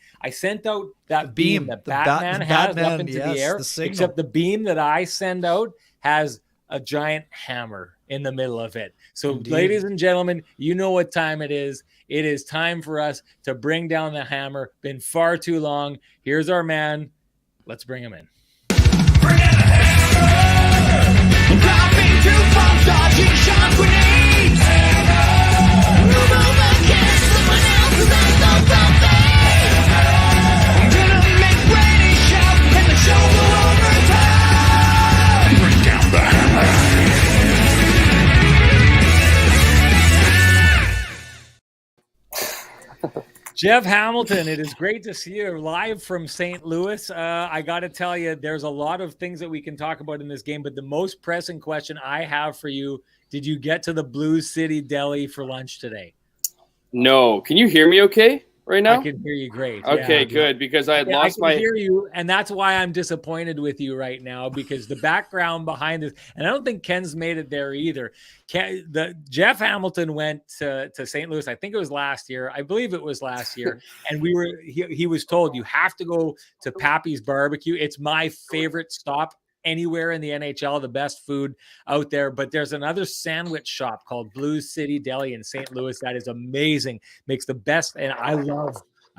that beam that Batman has up into the air, except the beam that I send out has a giant hammer in the middle of it. So Indeed. Ladies and gentlemen, you know what time it is. It is time for us to bring down the hammer. Been far too long. Here's our man. Let's bring him in. Bring in the hammer! Dropping two bombs, dodging shots, grenades! Move over, kiss someone else, that's no something! I'm gonna make Renny shout, and the show will overtime! Bring down the hammer! Jeff Hamilton, it is great to see you live from St. Louis. I got to tell you, there's a lot of things that we can talk about in this game, but the most pressing question I have for you, did you get to the Blues City Deli for lunch today? No. Can you hear me okay right now? I can hear you great. Okay, good, because I had lost my... I can hear you, and that's why I'm disappointed with you right now, because the background behind this, and I don't think Ken's made it there either. Jeff Hamilton went to St. Louis, I think it was last year. I believe it was last year, and he was told, you have to go to Pappy's Barbecue. It's my favorite stop anywhere in the NHL, the best food out there. But there's another sandwich shop called Blues City Deli in St. Louis that is amazing. Makes the best, and I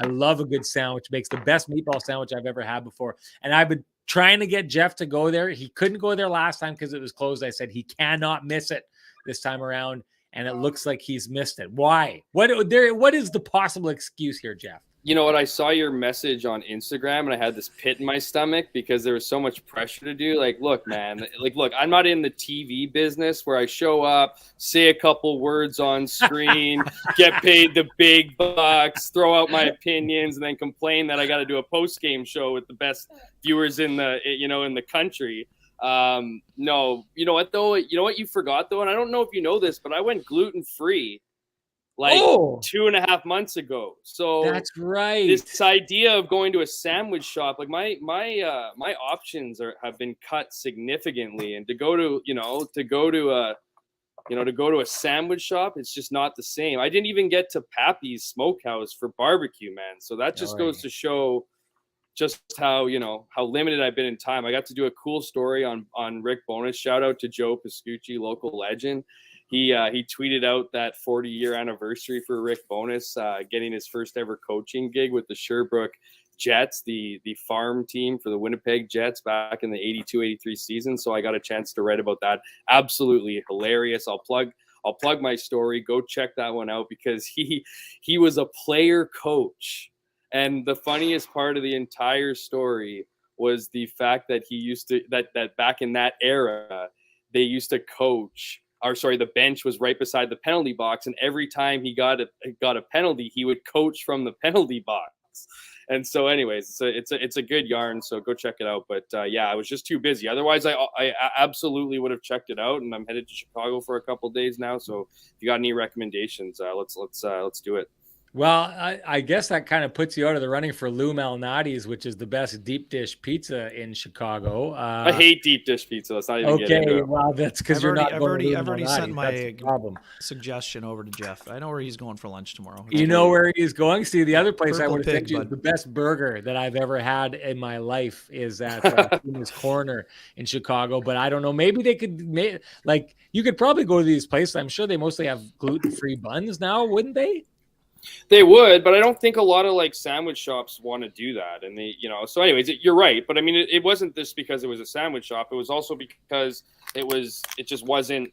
love a good sandwich. Makes the best meatball sandwich I've ever had before. And I've been trying to get Jeff to go there. He couldn't go there last time because it was closed. I said he cannot miss it this time around, and it looks like he's missed it. Why? What is the possible excuse here, Jeff? You know what? I saw your message on Instagram, and I had this pit in my stomach because there was so much pressure to do. Like, look, man, look, I'm not in the TV business where I show up, say a couple words on screen, get paid the big bucks, throw out my opinions, and then complain that I got to do a post-game show with the best viewers in the country. No, you know what though? You know what you forgot though? And I don't know if you know this, but I went gluten-free. 2.5 months ago. So that's right. This idea of going to a sandwich shop, like my options have been cut significantly, and to go to a sandwich shop, it's just not the same. I didn't even get to Pappy's Smokehouse for barbecue, man. So that just goes to show just how limited I've been in time. I got to do a cool story on Rick Bowness. Shout out to Joe Pascucci, local legend. He tweeted out that 40-year anniversary for Rick Bowness getting his first ever coaching gig with the Sherbrooke Jets, the farm team for the Winnipeg Jets back in the 82-83 season. So I got a chance to write about that. Absolutely hilarious. I'll plug my story. Go check that one out because he was a player coach. And the funniest part of the entire story was the fact that he used to that back in that era, they used to coach. The bench was right beside the penalty box, and every time he got a penalty, he would coach from the penalty box. And so anyways, it's a good yarn. So go check it out. But yeah, I was just too busy. Otherwise I absolutely would have checked it out, and I'm headed to Chicago for a couple of days now. So if you got any recommendations, let's do it. Well, I guess that kind of puts you out of the running for Lou Malnati's, which is the best deep dish pizza in Chicago. I hate deep dish pizza. Let's not even get into it. Well, that's because you're not going to Lou I've already sent Malnati's. my suggestion over to Jeff. I know where he's going for lunch tomorrow. You know where he's going? See, the other place I Purple would have Pig, sent you bud. the best burger that I've ever had in my life is at Tina's Corner in Chicago. But I don't know. Maybe they could you could probably go to these places. I'm sure they mostly have gluten-free buns now, wouldn't they? They would, but I don't think a lot of like sandwich shops want to do that. And they, so anyways, you're right. But I mean, it wasn't just because it was a sandwich shop. It was also because it just wasn't,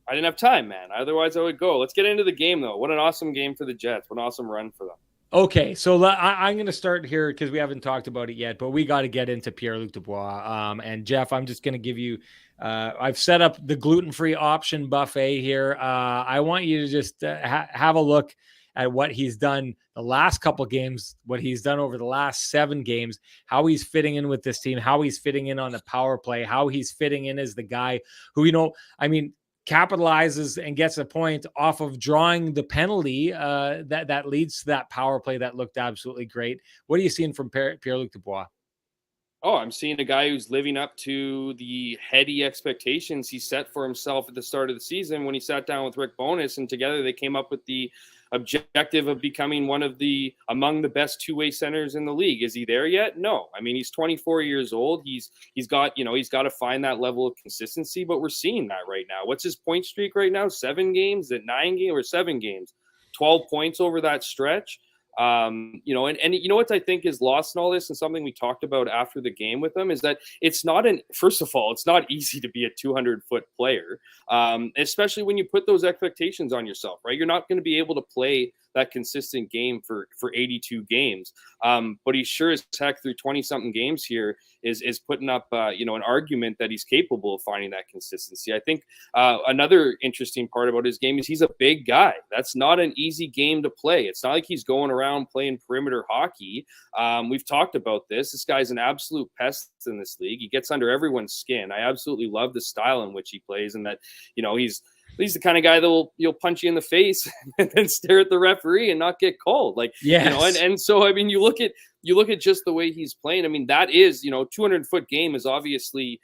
I didn't have time, man. Otherwise I would go. Let's get into the game though. What an awesome game for the Jets. What an awesome run for them. Okay, so I'm going to start here because we haven't talked about it yet, but we got to get into Pierre-Luc Dubois. And Jeff, I'm just going to give you, I've set up the gluten-free option buffet here. I want you to just have a look at what he's done the last couple games, what he's done over the last 7 games, how he's fitting in with this team, how he's fitting in on the power play, how he's fitting in as the guy who, capitalizes and gets a point off of drawing the penalty that leads to that power play that looked absolutely great. What are you seeing from Pierre-Luc Dubois? Oh, I'm seeing a guy who's living up to the heady expectations he set for himself at the start of the season when he sat down with Rick Bowness, and together they came up with the objective of becoming among the best two-way centers in the league. Is he there yet? No. I mean, he's 24 years old. He's got to find that level of consistency, but we're seeing that right now. What's his point streak right now? 7 games, 9 games, or 7 games? 12 points over that stretch. And you know what I think is lost in all this, and something we talked about after the game with him, is that first of all, it's not easy to be a 200-foot player, especially when you put those expectations on yourself, right? You're not going to be able to play that consistent game for 82 games. But he sure as heck through 20-something games here is putting up, an argument that he's capable of finding that consistency. I think another interesting part about his game is he's a big guy. That's not an easy game to play. It's not like he's going around playing perimeter hockey. We've talked about this. This guy's an absolute pest in this league. He gets under everyone's skin. I absolutely love the style in which he plays, and that, he's the kind of guy that you'll punch you in the face and then stare at the referee and not get called. And so, I mean, you look at just the way he's playing. I mean, that is, 200-foot game is obviously,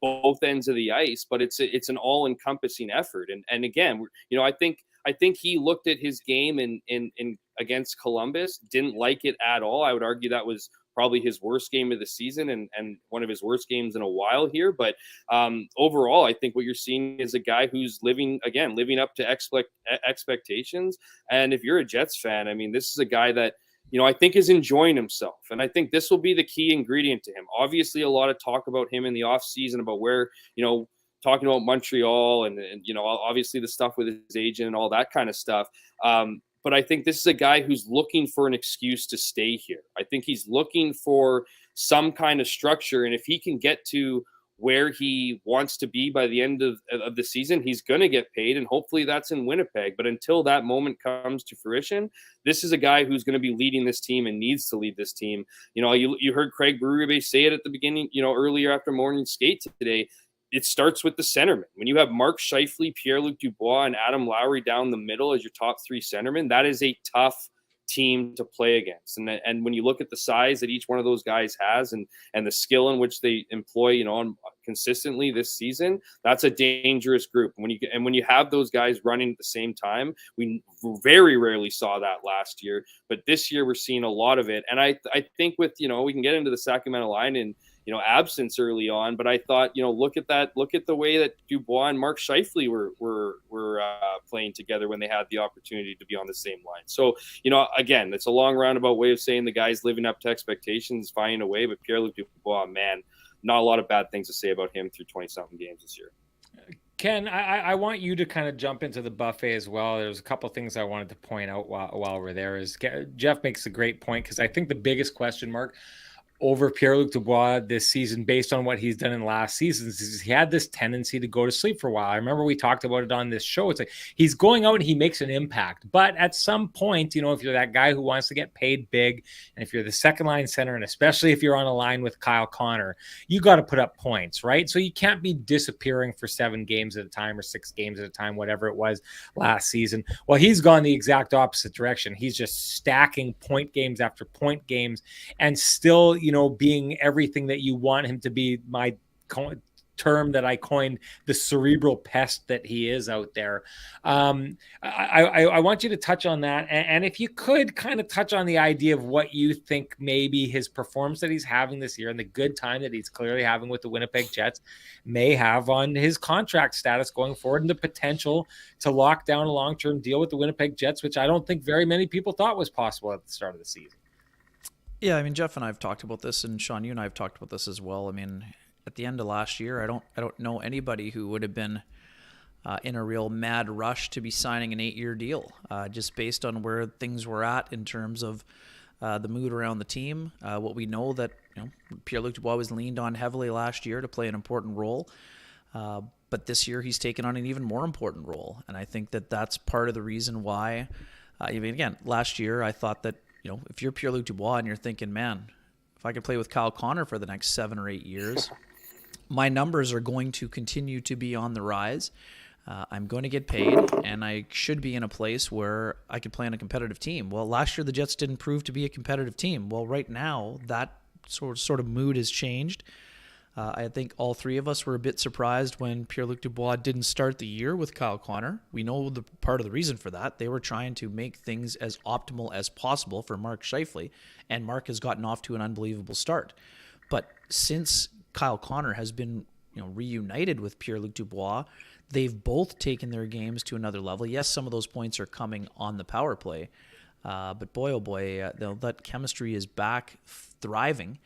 both ends of the ice, but it's an all encompassing effort. And again, I think he looked at his game in against Columbus, didn't like it at all. I would argue that was probably his worst game of the season and one of his worst games in a while here. But overall, I think what you're seeing is a guy who's living up to expectations. And if you're a Jets fan, I mean, this is a guy that, I think is enjoying himself. And I think this will be the key ingredient to him. Obviously, a lot of talk about him in the offseason about where, talking about Montreal and obviously the stuff with his agent and all that kind of stuff. But I think this is a guy who's looking for an excuse to stay here. I think he's looking for some kind of structure. And if he can get to where he wants to be by the end of the season, he's going to get paid. And hopefully that's in Winnipeg. But until that moment comes to fruition, this is a guy who's going to be leading this team and needs to lead this team. You heard Craig Berube say it at the beginning, earlier after morning skate today. It starts with the centerman. When you have Mark Scheifele, Pierre-Luc Dubois, and Adam Lowry down the middle as your top 3 centermen, that is a tough team to play against. And when you look at the size that each one of those guys has and the skill in which they employ, consistently this season, that's a dangerous group. When you have those guys running at the same time, we very rarely saw that last year, but this year we're seeing a lot of it. And I think with, we can get into the Sacramento line and, absence early on, but I thought, look at the way that Dubois and Mark Scheifele were playing together when they had the opportunity to be on the same line. So, again, it's a long roundabout way of saying the guy's living up to expectations, finding a way, but Pierre-Luc Dubois, man, not a lot of bad things to say about him through 20-something games this year. Ken, I want you to kind of jump into the buffet as well. There's a couple of things I wanted to point out while we're there. Jeff makes a great point, because I think the biggest question mark over Pierre-Luc Dubois this season based on what he's done in last seasons is he had this tendency to go to sleep for a while. I remember we talked about it on this show. It's like he's going out and he makes an impact. But at some point, you know, if you're that guy who wants to get paid big, and if you're the second line center, and especially if you're on a line with Kyle Connor, you got to put up points, right? So you can't be disappearing for 7 games at a time or 6 games at a time, whatever it was last season. Well, he's gone the exact opposite direction. He's just stacking point games after point games and still, you know, being everything that you want him to be. My term that I coined, the cerebral pest that he is out there. I want you to touch on that. And if you could kind of touch on the idea of what you think maybe his performance that he's having this year and the good time that he's clearly having with the Winnipeg Jets may have on his contract status going forward and the potential to lock down a long-term deal with the Winnipeg Jets, which I don't think very many people thought was possible at the start of the season. Yeah, I mean, Jeff and I have talked about this, and Sean, you and I have talked about this as well. I mean, at the end of last year, I don't know anybody who would have been in a real mad rush to be signing an 8-year deal, just based on where things were at in terms of the mood around the team. What we know that, you know, Pierre-Luc Dubois was leaned on heavily last year to play an important role, but this year he's taken on an even more important role, and I think that that's part of the reason why. I mean, again, last year I thought that, you know, if you're Pierre-Luc Dubois and you're thinking, man, if I could play with Kyle Connor for the next 7 or 8 years, my numbers are going to continue to be on the rise. I'm going to get paid, and I should be in a place where I could play on a competitive team. Well, last year the Jets didn't prove to be a competitive team. Well, right now that sort of mood has changed. I think all 3 of us were a bit surprised when Pierre-Luc Dubois didn't start the year with Kyle Connor. We know the part of the reason for that. They were trying to make things as optimal as possible for Mark Scheifele, and Mark has gotten off to an unbelievable start. But since Kyle Connor has been, you know, reunited with Pierre-Luc Dubois, they've both taken their games to another level. Yes, some of those points are coming on the power play, but boy, oh boy, that chemistry is back thriving.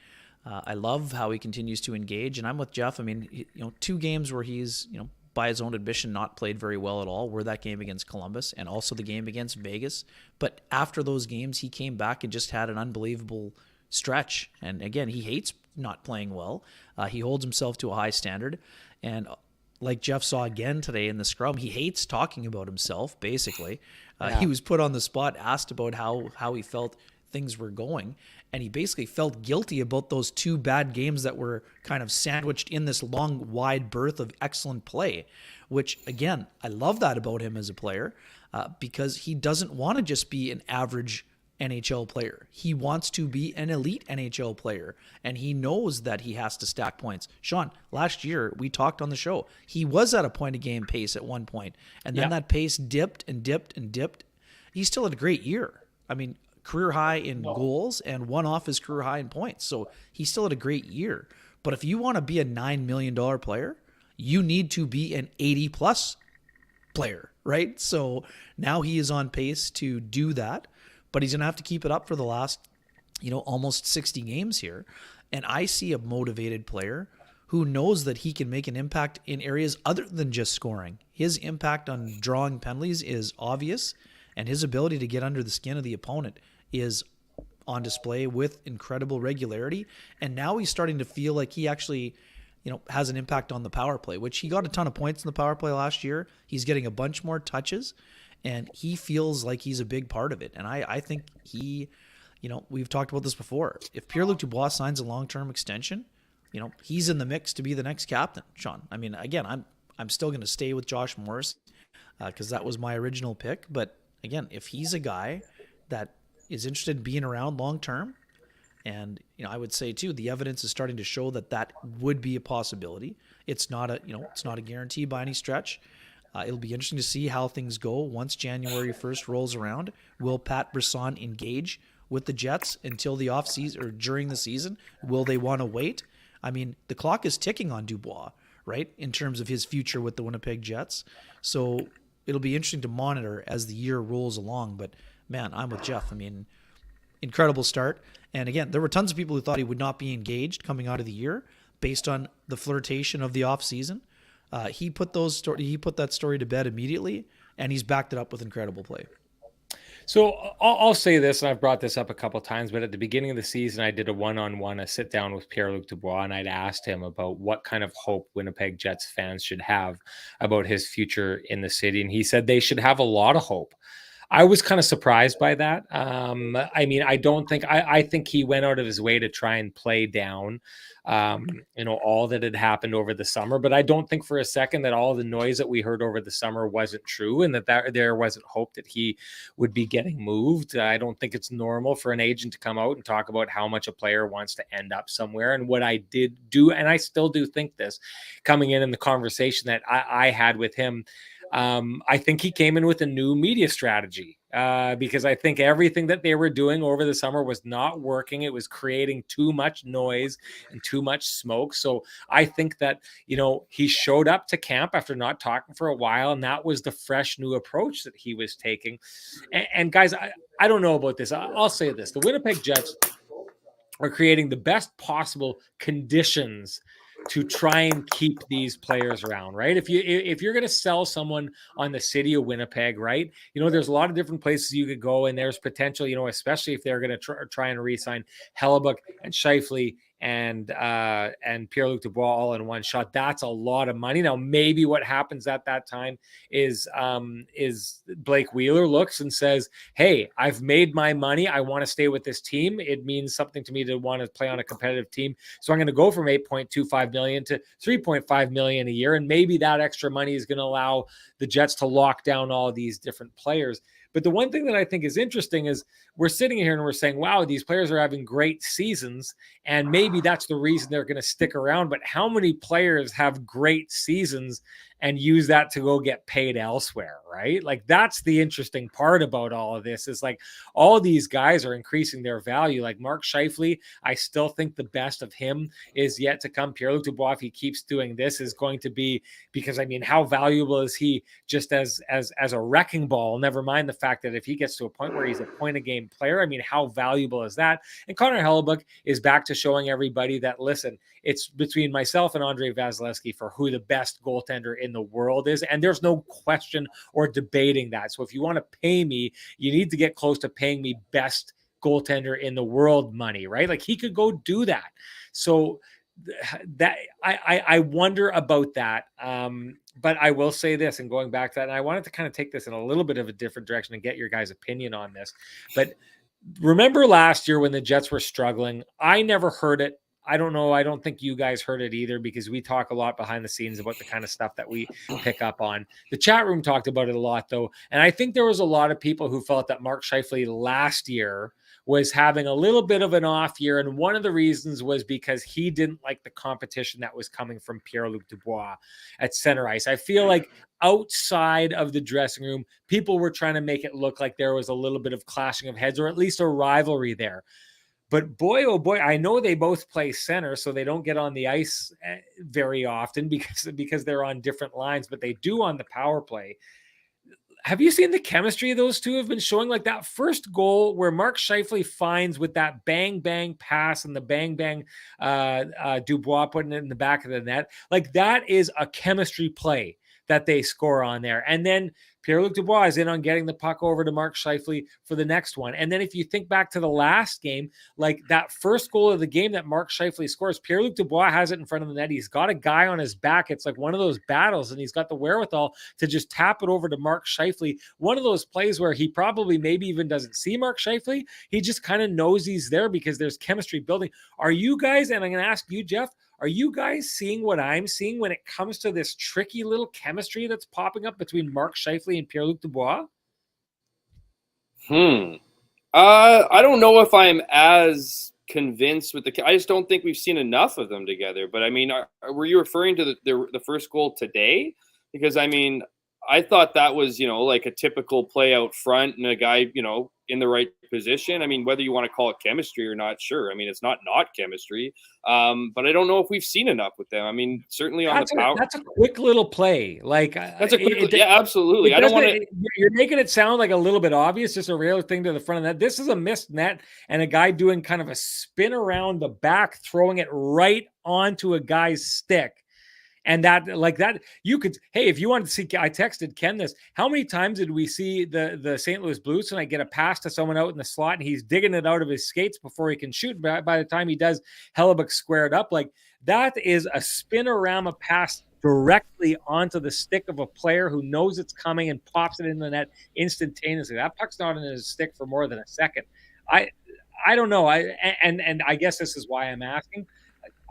I love how he continues to engage, and I'm with Jeff. I mean, you know, 2 games where he's, you know, by his own admission, not played very well at all were that game against Columbus and also the game against Vegas. But after those games, he came back and just had an unbelievable stretch. And again, he hates not playing well. He holds himself to a high standard. And like Jeff saw again today in the scrum, he hates talking about himself, basically. He was put on the spot, asked about how he felt things were going, and he basically felt guilty about those 2 bad games that were kind of sandwiched in this long, wide berth of excellent play, which, again, I love that about him as a player, because he doesn't want to just be an average NHL player. He wants to be an elite NHL player, and he knows that he has to stack points. Sean, last year, we talked on the show, he was at a point-a-game pace at one point, and then that pace dipped and dipped and dipped. He still had a great year. I mean, career high in goals and one off his career high in points. So he still had a great year. But if you want to be a $9 million player, you need to be an 80-plus player, right? So now he is on pace to do that, but he's going to have to keep it up for the last, you know, almost 60 games here. And I see a motivated player who knows that he can make an impact in areas other than just scoring. His impact on drawing penalties is obvious, and his ability to get under the skin of the opponent is on display with incredible regularity. And now he's starting to feel like he actually, you know, has an impact on the power play, which he got a ton of points in the power play last year. He's getting a bunch more touches, and he feels like he's a big part of it. And I think he, you know, we've talked about this before. If Pierre-Luc Dubois signs a long-term extension, you know, he's in the mix to be the next captain, Sean. I mean, again, I'm still going to stay with Josh Morris because that was my original pick. But again, if he's a guy that is interested in being around long term, and you know, I would say too, the evidence is starting to show that that would be a possibility. It's not a, you know, it's not a guarantee by any stretch. It'll be interesting to see how things go once January 1st rolls around. Will Pat Brisson engage with the Jets until the off season or during the season? Will they want to wait? I mean, the clock is ticking on Dubois, right, in terms of his future with the Winnipeg Jets. So it'll be interesting to monitor as the year rolls along. But man, I'm with Jeff. I mean, incredible start. And again, there were tons of people who thought he would not be engaged coming out of the year based on the flirtation of the offseason. He put that story to bed immediately, and he's backed it up with incredible play. So I'll say this, and I've brought this up a couple of times, but at the beginning of the season, I did a one-on-one, a sit-down with Pierre-Luc Dubois, and I'd asked him about what kind of hope Winnipeg Jets fans should have about his future in the city, and he said they should have a lot of hope. I was kind of surprised by that. I mean, I think he went out of his way to try and play down, all that had happened over the summer. But I don't think for a second that all the noise that we heard over the summer wasn't true, and that there wasn't hope that he would be getting moved. I don't think it's normal for an agent to come out and talk about how much a player wants to end up somewhere. And what I did do, and I still do think this, coming in the conversation that I had with him, I think he came in with a new media strategy because I think everything that they were doing over the summer was not working. It was creating too much noise and too much smoke. So I think that, he showed up to camp after not talking for a while, and that was the fresh new approach that he was taking. And guys, I don't know about this. I'll say this. The Winnipeg Jets are creating the best possible conditions to try and keep these players around, right? If you're going to sell someone on the city of Winnipeg, right? There's a lot of different places you could go, and there's potential, especially if they're going to try and re-sign Hellebuck and Scheifele and Pierre-Luc Dubois all in one shot. That's a lot of money. Now, maybe what happens at that time is Blake Wheeler looks and says, hey, I've made my money. I want to stay with this team. It means something to me to want to play on a competitive team. So I'm going to go from $8.25 million to $3.5 million a year. And maybe that extra money is going to allow the Jets to lock down all these different players. But the one thing that I think is interesting is we're sitting here and we're saying, wow, these players are having great seasons, and maybe that's the reason they're going to stick around. But how many players have great seasons and use that to go get paid elsewhere, right? Like, that's the interesting part about all of this is like all these guys are increasing their value. Like Mark Scheifele, I still think the best of him is yet to come. Pierre-Luc Dubois, if he keeps doing this, is going to be, because I mean, how valuable is he just as a wrecking ball? Never mind the fact that if he gets to a point where he's a point a game player, I mean, how valuable is that? And Connor Hellebuck is back to showing everybody that, listen, it's between myself and Andrei Vasilevsky for who the best goaltender in the world is. And there's no question or debating that. So if you want to pay me, you need to get close to paying me best goaltender in the world money, right? Like, he could go do that. So that I wonder about that. But I will say this, and going back to that, and I wanted to kind of take this in a little bit of a different direction and get your guys' opinion on this. But remember last year when the Jets were struggling, I never heard it. I don't know. I don't think you guys heard it either, because we talk a lot behind the scenes about the kind of stuff that we pick up on. The chat room talked about it a lot, though. And I think there was a lot of people who felt that Mark Scheifele last year was having a little bit of an off year. And one of the reasons was because he didn't like the competition that was coming from Pierre-Luc Dubois at center ice. I feel like outside of the dressing room, people were trying to make it look like there was a little bit of clashing of heads, or at least a rivalry there. But boy, oh boy, I know they both play center, so they don't get on the ice very often because they're on different lines, but they do on the power play. Have you seen the chemistry those two have been showing? Like that first goal where Mark Scheifele finds with that bang, bang pass and the bang, bang Dubois putting it in the back of the net. Like, that is a chemistry play that they score on there. And then Pierre-Luc Dubois is in on getting the puck over to Mark Scheifele for the next one. And then if you think back to the last game, like that first goal of the game that Mark Scheifele scores, Pierre-Luc Dubois has it in front of the net. He's got a guy on his back. It's like one of those battles, and he's got the wherewithal to just tap it over to Mark Scheifele. One of those plays where he probably maybe even doesn't see Mark Scheifele. He just kind of knows he's there because there's chemistry building. Are you guys, and I'm going to ask you, Jeff, are you guys seeing what I'm seeing when it comes to this tricky little chemistry that's popping up between Mark Scheifele and Pierre-Luc Dubois? I don't know if I'm as convinced with I just don't think we've seen enough of them together. But I mean, were you referring to the first goal today? Because I mean, I thought that was, like a typical play out front and a guy, in the right position. I mean, whether you want to call it chemistry or not, sure. I mean, it's not chemistry. But I don't know if we've seen enough with them. I mean, certainly on the power. That's a quick little play. Like that's a quick, yeah, absolutely. I don't want to. You're making it sound like a little bit obvious, just a real thing to the front of that. This is a missed net and a guy doing kind of a spin around the back, throwing it right onto a guy's stick. And that, like that, you could, hey, if you wanted to see, I texted Ken this. How many times did we see the St. Louis Blues tonight get a pass to someone out in the slot and he's digging it out of his skates before he can shoot? By the time he does, Hellebuck squared up. Like that is a spinorama pass directly onto the stick of a player who knows it's coming and pops it in the net instantaneously. That puck's not in his stick for more than a second. I don't know. And I guess this is why I'm asking.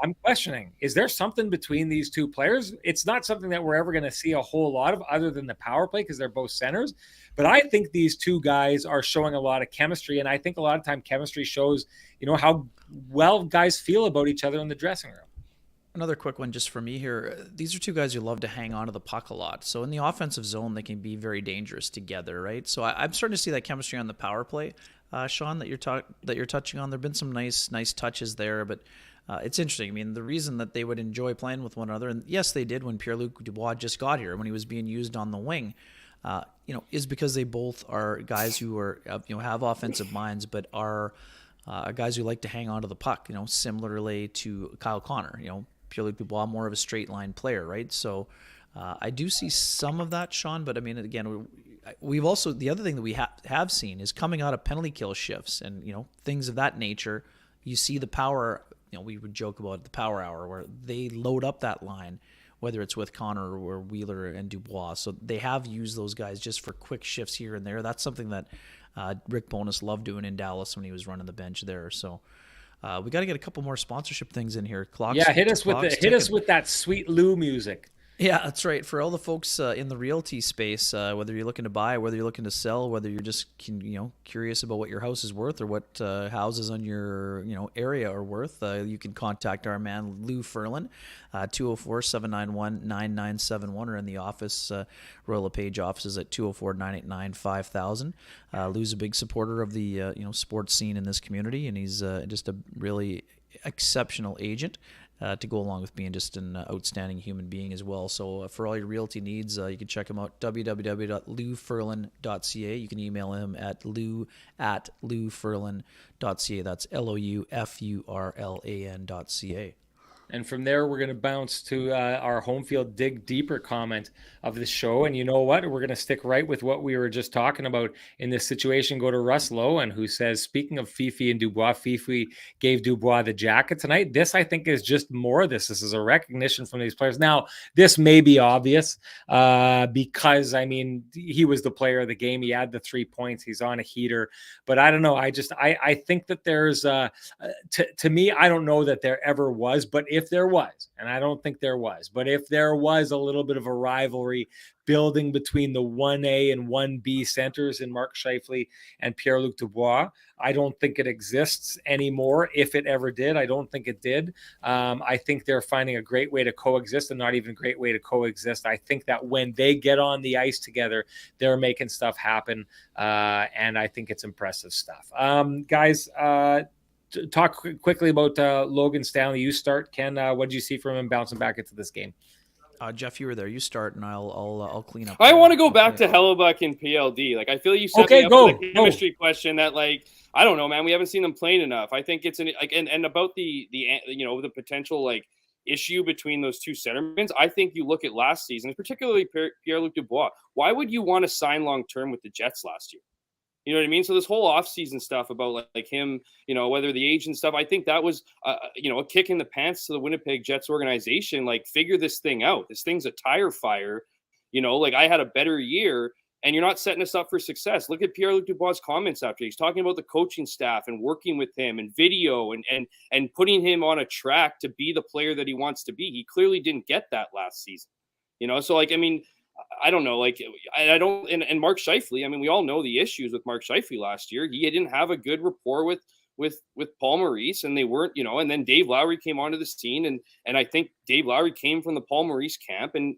I'm questioning, is there something between these two players? It's not something that we're ever going to see a whole lot of other than the power play because they're both centers. But I think these two guys are showing a lot of chemistry. And I think a lot of time chemistry shows, how well guys feel about each other in the dressing room. Another quick one just for me here. These are two guys who love to hang on to the puck a lot. So in the offensive zone, they can be very dangerous together, right? So I'm starting to see that chemistry on the power play, Sean, that you're touching on. There have been some nice touches there, but it's interesting. I mean, the reason that they would enjoy playing with one another, and yes, they did when Pierre-Luc Dubois just got here, when he was being used on the wing, is because they both are guys who are, have offensive minds, but are guys who like to hang on to the puck, similarly to Kyle Connor. Pierre-Luc Dubois, more of a straight line player, right? So I do see some of that, Sean, but I mean, again, we've also, the other thing that we have seen is coming out of penalty kill shifts and, things of that nature. You see the power, we would joke about the power hour where they load up that line, whether it's with Connor or Wheeler and Dubois. So they have used those guys just for quick shifts here and there. That's something that Rick Bowness loved doing in Dallas when he was running the bench there. So we got to get a couple more sponsorship things in here. Hit us with that sweet Lou music. Yeah, that's right. For all the folks in the realty space, whether you're looking to buy, whether you're looking to sell, whether you're just curious about what your house is worth or what houses on your area are worth, you can contact our man Lou Ferlin, 204-791-9971, or in the office, Royal LePage offices at 204-989-5000. Lou's a big supporter of the sports scene in this community, and he's just a really exceptional agent. To go along with being just an outstanding human being as well. So for all your realty needs, you can check him out, www.louferlin.ca. You can email him at lou@louferlin.ca. That's LOUFURLAN.ca. And from there, we're going to bounce to our home field dig deeper comment of the show. And you know what? We're going to stick right with what we were just talking about in this situation. Go to Russ Lowen, who says, speaking of Fifi and Dubois, Fifi gave Dubois the jacket tonight. This, I think, is just more of this. This is a recognition from these players. Now, this may be obvious because, I mean, he was the player of the game. He had the 3 points. He's on a heater. But I don't know. I think that there's, to me, I don't know that there ever was. But if there was, and I don't think there was, but if there was a little bit of a rivalry building between the 1A and 1B centers in Mark Scheifele and Pierre-Luc Dubois, I don't think it exists anymore. If it ever did, I don't think it did. I think they're finding a great way to coexist, and not even a great way to coexist. I think that when they get on the ice together, they're making stuff happen, and I think it's impressive stuff. Guys, talk quickly about Logan Stanley. You start, Ken. What did you see from him bouncing back into this game? Jeff, you were there. You start, and I'll clean up. I want to go back to Hellebuck and PLD. Like, I feel you set me up with a chemistry question that, like, I don't know, man. We haven't seen them playing enough. I think it's and about the potential like issue between those two centermen. I think you look at last season, particularly Pierre-Luc Dubois. Why would you want to sign long term with the Jets last year? You know what I mean? So this whole offseason stuff about like him, whether the agent stuff, I think that was, a kick in the pants to the Winnipeg Jets organization. Like, figure this thing out. This thing's a tire fire. Like, I had a better year, and you're not setting us up for success. Look at Pierre-Luc Dubois' comments after. He's talking about the coaching staff and working with him and video and putting him on a track to be the player that he wants to be. He clearly didn't get that last season. So, like, I mean, I don't know. Like, I don't, and Mark Scheifele, I mean, we all know the issues with Mark Scheifele last year. He didn't have a good rapport with Paul Maurice, and they weren't, and then Dave Lowry came onto the scene, and I think Dave Lowry came from the Paul Maurice camp, and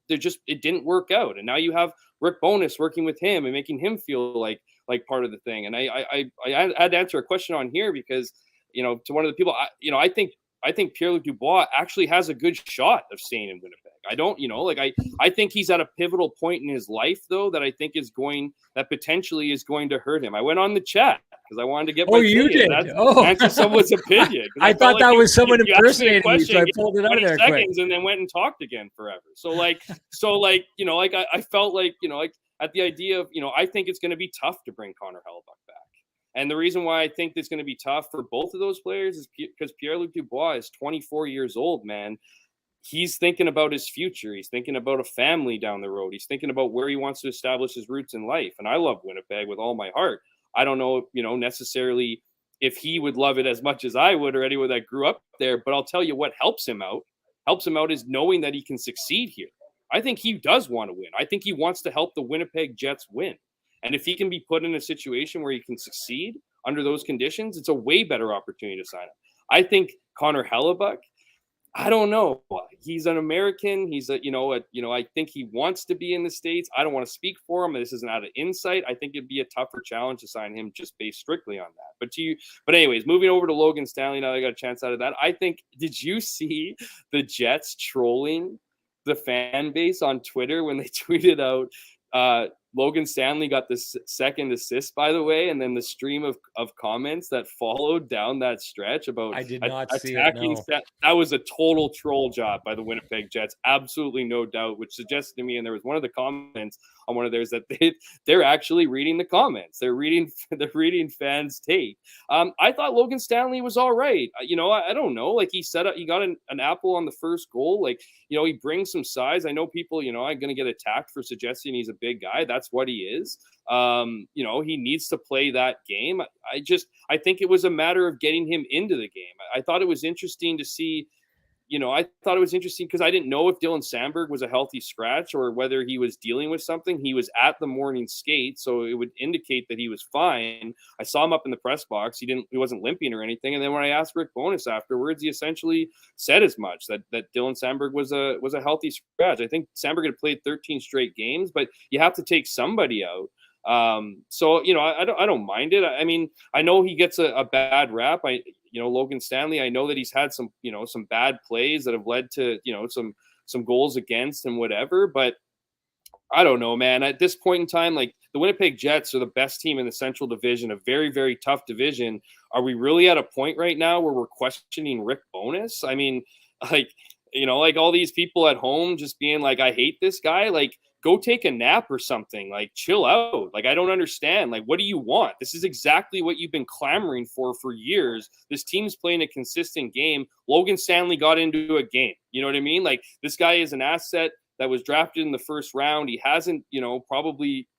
they're just, it didn't work out. And now you have Rick Bowness working with him and making him feel like part of the thing. And I had to answer a question on here because, to one of the people, I think Pierre-Luc Dubois actually has a good shot of staying in Winnipeg. I don't, I think he's at a pivotal point in his life, though, that I think that potentially is going to hurt him. I went on the chat because I wanted to get my Oh, you opinion. did? Oh. Answer someone's opinion. I felt thought that was someone you asked me a impersonating you, so I pulled it out of there quick. seconds and then went and talked again forever. So like, you know, like I felt like, you know, like at the idea of, you know, I think it's going to be tough to bring Connor Hellebuck back. And the reason why I think it's going to be tough for both of those players is because Pierre-Luc Dubois is 24 years old, man. He's thinking about his future. He's thinking about a family down the road. He's thinking about where he wants to establish his roots in life. And I love Winnipeg with all my heart. I don't know, you know, necessarily if he would love it as much as I would or anyone that grew up there, but I'll tell you what helps him out is knowing that he can succeed here. I think he does want to win. I think he wants to help the Winnipeg Jets win. And if he can be put in a situation where he can succeed under those conditions, it's a way better opportunity to sign him. I think Connor Hellebuck, I don't know. He's an American. He's I think he wants to be in the States. I don't want to speak for him. This isn't out of insight. I think it'd be a tougher challenge to sign him just based strictly on that. But anyways, moving over to Logan Stanley, now I got a chance out of that. I think, did you see the Jets trolling the fan base on Twitter when they tweeted out Logan Stanley got the second assist, by the way, and then the stream of comments that followed down that stretch about I did not see attacking it, no. that was a total troll job by the Winnipeg Jets, absolutely no doubt, which suggested to me, and there was one of the comments on one of theirs that they're actually reading the comments. They're reading fans' take. I thought Logan Stanley was all right. You know, I don't know. Like he set up, he got an apple on the first goal. Like, you know, he brings some size. I know people, you know, I'm going to get attacked for suggesting he's a big guy. That's what he is. You know, he needs to play that game. I think it was a matter of getting him into the game. I thought it was interesting to see, you know, I thought it was interesting because I didn't know if Dylan Sandberg was a healthy scratch or whether he was dealing with something. He was at the morning skate, so it would indicate that he was fine. I saw him up in the press box. He wasn't limping or anything. And then when I asked Rick Bowness afterwards, he essentially said as much, that Dylan Sandberg was a healthy scratch. I think Sandberg had played 13 straight games, but you have to take somebody out. So, you know, I don't mind it. I mean, I know he gets a bad rap. Logan Stanley, I know that he's had some bad plays that have led to, you know, some goals against and whatever, but I don't know, man. At this point in time, like the Winnipeg Jets are the best team in the Central Division, a very, very tough division. Are we really at a point right now where we're questioning Rick Bowness? I mean, like, you know, like all these people at home just being like, I hate this guy. Like, go take a nap or something. Like, chill out. Like, I don't understand. Like, what do you want? This is exactly what you've been clamoring for years. This team's playing a consistent game. Logan Stanley got into a game. You know what I mean? Like, this guy is an asset that was drafted in the first round. He hasn't, you know,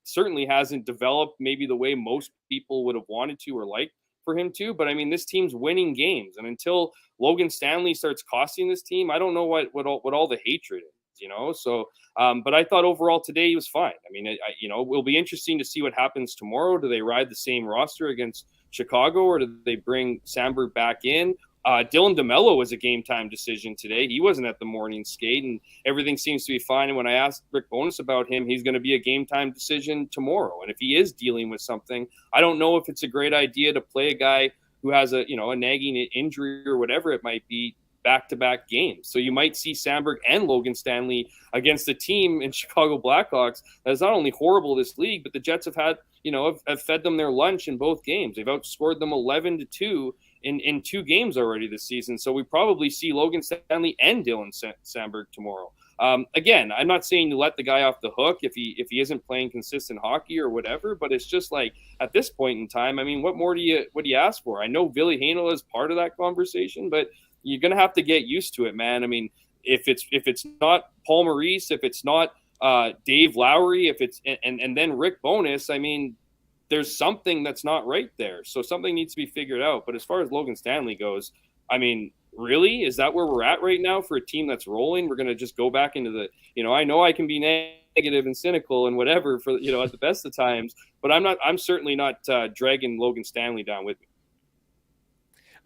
certainly hasn't developed maybe the way most people would have wanted to or liked for him to. But I mean, this team's winning games. And until Logan Stanley starts costing this team, I don't know what all the hatred is. You know, so, but I thought overall today he was fine. I mean, it will be interesting to see what happens tomorrow. Do they ride the same roster against Chicago, or do they bring Sandberg back in? Dylan DeMello was a game time decision today. He wasn't at the morning skate, and everything seems to be fine. And when I asked Rick Bowness about him, he's going to be a game time decision tomorrow. And if he is dealing with something, I don't know if it's a great idea to play a guy who has a nagging injury or whatever it might be back-to-back games. So you might see Sandberg and Logan Stanley against a team in Chicago Blackhawks that is not only horrible this league, but the Jets have had, have fed them their lunch in both games. They've outscored them 11-2 in 2 games already this season. So we probably see Logan Stanley and Dylan Sandberg tomorrow. Again, I'm not saying you let the guy off the hook if he isn't playing consistent hockey or whatever, but it's just like at this point in time, I mean, what more do you ask for? I know Ville Heinola is part of that conversation, but you're going to have to get used to it, man. I mean, if it's not Paul Maurice, if it's not Dave Lowry, if it's and then Rick Bowness, I mean, there's something that's not right there. So something needs to be figured out. But as far as Logan Stanley goes, I mean, really, is that where we're at right now for a team that's rolling? We're going to just go back into the, I know I can be negative and cynical and whatever for, at the best of times, but I'm certainly not dragging Logan Stanley down with me.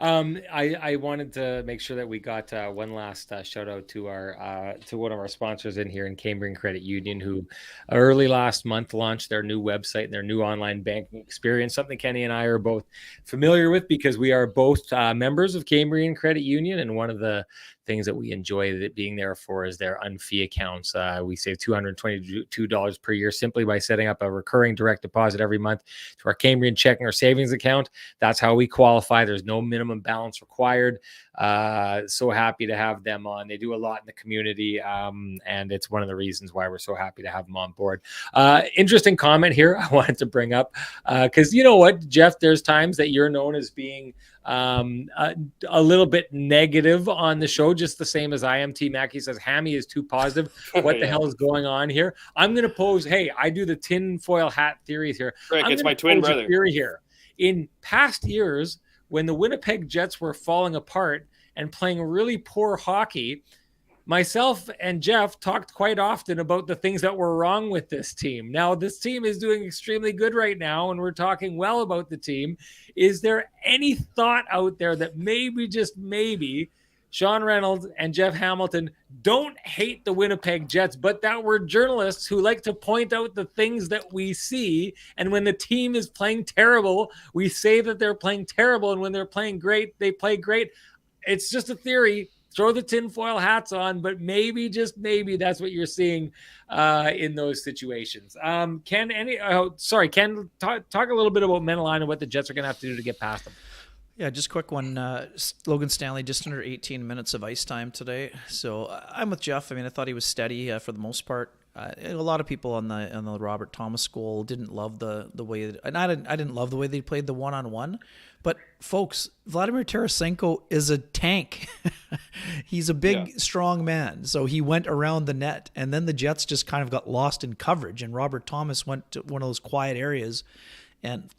I wanted to make sure that we got one last shout out to our to one of our sponsors in here in Cambrian Credit Union, who early last month launched their new website and their new online banking experience, something Kenny and I are both familiar with because we are both members of Cambrian Credit Union. And one of the things that we enjoy that being there for is their unfee accounts. We save $222 per year simply by setting up a recurring direct deposit every month to our Cambrian checking or savings account. That's how we qualify. There's no minimum balance required. So happy to have them on. They do a lot in the community, and it's one of the reasons why we're so happy to have them on board. Interesting comment here I wanted to bring up, because you know what, Jeff, there's times that you're known as being a little bit negative on the show, just the same as I am. T Mackey says Hammy is too positive. What the hell is going on here? I'm going to pose, hey, I do the tinfoil hat theories here. Rick, it's my twin brother. Theory here. In past years, when the Winnipeg Jets were falling apart and playing really poor hockey, myself and Jeff talked quite often about the things that were wrong with this team. Now, this team is doing extremely good right now, and we're talking well about the team. Is there any thought out there that maybe, just maybe, Sean Reynolds and Jeff Hamilton don't hate the Winnipeg Jets, but that we're journalists who like to point out the things that we see, and when the team is playing terrible, we say that they're playing terrible, and when they're playing great, they play great? It's just a theory. Throw the tinfoil hats on, but maybe, just maybe, that's what you're seeing in those situations. Ken, talk a little bit about Menelaine and what the Jets are going to have to do to get past them. Yeah, just a quick one. Logan Stanley, just under 18 minutes of ice time today. So I'm with Jeff. I mean, I thought he was steady for the most part. A lot of people on the Robert Thomas school didn't love the way that, and I didn't love the way they played the one-on-one. But folks, Vladimir Tarasenko is a tank. He's a big, strong man. So he went around the net, and then the Jets just kind of got lost in coverage, and Robert Thomas went to one of those quiet areas. And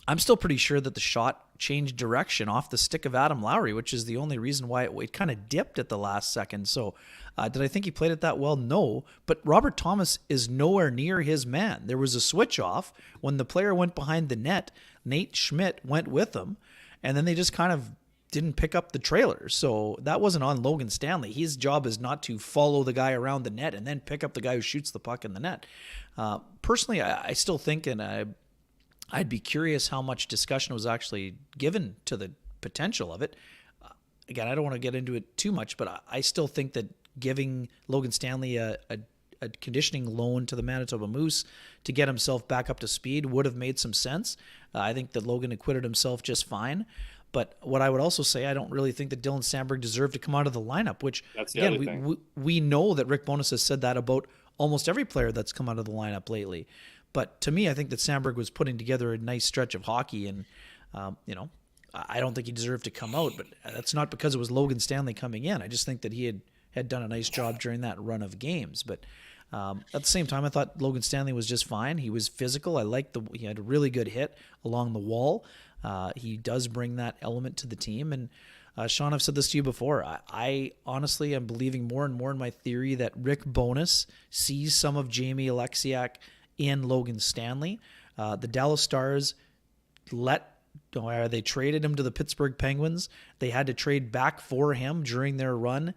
I'm still pretty sure that the shot changed direction off the stick of Adam Lowry, which is the only reason why it kind of dipped at the last second. So did I think he played it that well? No. But Robert Thomas is nowhere near his man. There was a switch off. When the player went behind the net, Nate Schmidt went with him, and then they just kind of didn't pick up the trailer. So that wasn't on Logan Stanley. His job is not to follow the guy around the net and then pick up the guy who shoots the puck in the net. Personally, I still think, and I'd be curious how much discussion was actually given to the potential of it. Again, I don't want to get into it too much, but I still think that giving Logan Stanley a conditioning loan to the Manitoba Moose to get himself back up to speed would have made some sense. I think that Logan acquitted himself just fine. But what I would also say, I don't really think that Dylan Sandberg deserved to come out of the lineup, which, again, we know that Rick Bowness has said that about almost every player that's come out of the lineup lately. But to me, I think that Sandberg was putting together a nice stretch of hockey, and I don't think he deserved to come out. But that's not because it was Logan Stanley coming in. I just think that he had done a nice job during that run of games. But at the same time, I thought Logan Stanley was just fine. He was physical. He had a really good hit along the wall. He does bring that element to the team. And Sean, I've said this to you before. I honestly am believing more and more in my theory that Rick Bowness sees some of Jamie Alexiak in Logan Stanley. The Dallas Stars they traded him to the Pittsburgh Penguins. They had to trade back for him during their run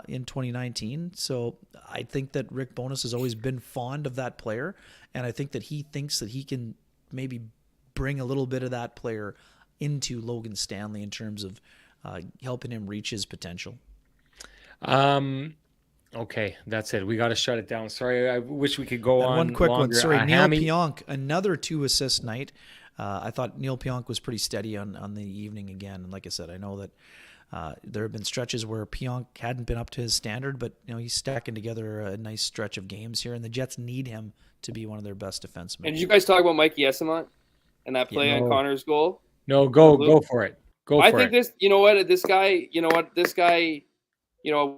in 2019. So I think that Rick Bowness has always been fond of that player, and I think that he thinks that he can maybe bring a little bit of that player into Logan Stanley in terms of helping him reach his potential. Okay, that's it. We got to shut it down. Sorry, I wish we could go on. One quick longer. one. Sorry, Neil Pionk, another 2-assist night. I thought Neil Pionk was pretty steady on the evening again. And like I said, I know that there have been stretches where Pionk hadn't been up to his standard, but he's stacking together a nice stretch of games here, and the Jets need him to be one of their best defensemen. And did you guys talk about Mikey Esamont and that play on Connor's goal? No, go for it. I think this guy,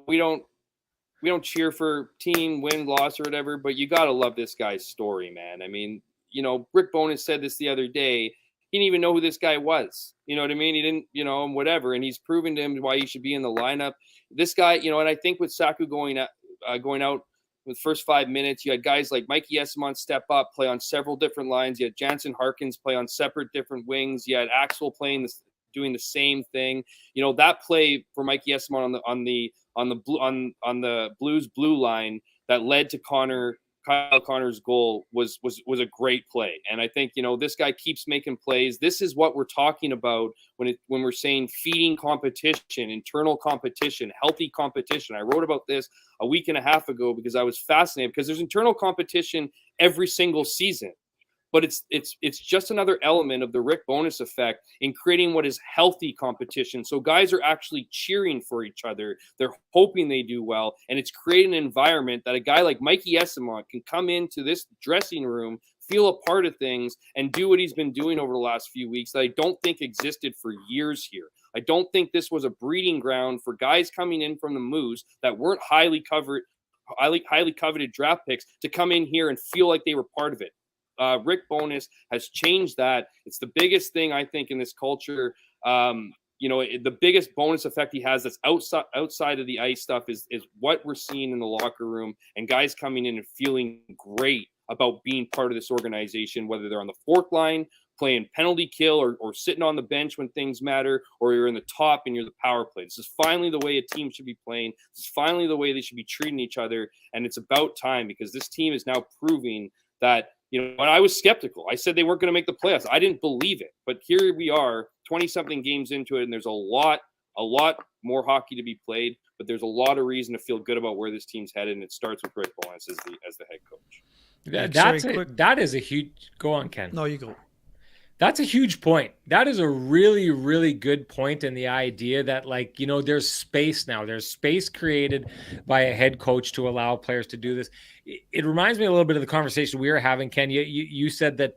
we don't cheer for team win, loss, or whatever, but you got to love this guy's story, man. I mean, Rick Bowness said this the other day. He didn't even know who this guy was. You know what I mean? He didn't, whatever. And he's proven to him why he should be in the lineup. This guy, and I think with Saku going out with the first 5 minutes, you had guys like Mikey Esamont step up, play on several different lines. You had Jansen Harkins play on separate different wings. You had Axel doing the same thing. That play for Mikey Esamont on the Blues blue line that led to Connor Kyle Connor's goal was a great play. And I think, this guy keeps making plays. This is what we're talking about when we're saying feeding competition, internal competition, healthy competition. I wrote about this a week and a half ago because I was fascinated, because there's internal competition every single season. But it's just another element of the Rick Bowness effect in creating what is healthy competition. So guys are actually cheering for each other. They're hoping they do well. And it's creating an environment that a guy like Mikey Esimont can come into this dressing room, feel a part of things, and do what he's been doing over the last few weeks that I don't think existed for years here. I don't think this was a breeding ground for guys coming in from the Moose that weren't highly coveted draft picks to come in here and feel like they were part of it. Rick Bowness has changed that. It's the biggest thing, I think, in this culture. The biggest bonus effect he has that's outside of the ice stuff is what we're seeing in the locker room, and guys coming in and feeling great about being part of this organization, whether they're on the fourth line, playing penalty kill, or sitting on the bench when things matter, or you're in the top and you're the power play. This is finally the way a team should be playing. This is finally the way they should be treating each other. And it's about time, because this team is now proving that, when I was skeptical, I said they weren't going to make the playoffs. I didn't believe it. But here we are, 20-something games into it, and there's a lot more hockey to be played. But there's a lot of reason to feel good about where this team's headed, and it starts with Rick Bowness as the head coach. That is a huge. Go on, Ken. No, you go. That's a huge point. That is a really, really good point in the idea that, there's space now. There's space created by a head coach to allow players to do this. It reminds me a little bit of the conversation we were having, Ken. You said that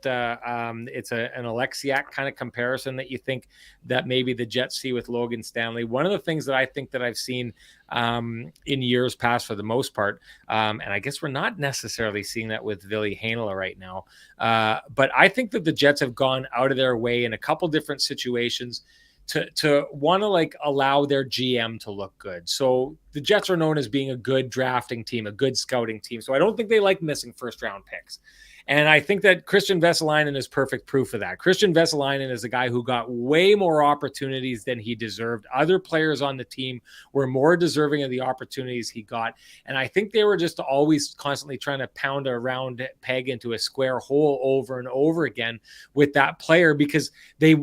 it's an Alexiak kind of comparison that you think that maybe the Jets see with Logan Stanley. One of the things that I think that I've seen in years past, for the most part, and I guess we're not necessarily seeing that with Ville Heinola right now, but I think that the Jets have gone out of their way in a couple different situations to want to allow their GM to look good. So the Jets are known as being a good drafting team, a good scouting team. So I don't think they like missing first round picks. And I think that Christian Vesalainen is perfect proof of that. Christian Vesalainen is a guy who got way more opportunities than he deserved. Other players on the team were more deserving of the opportunities he got. And I think they were just always constantly trying to pound a round peg into a square hole over and over again with that player, because they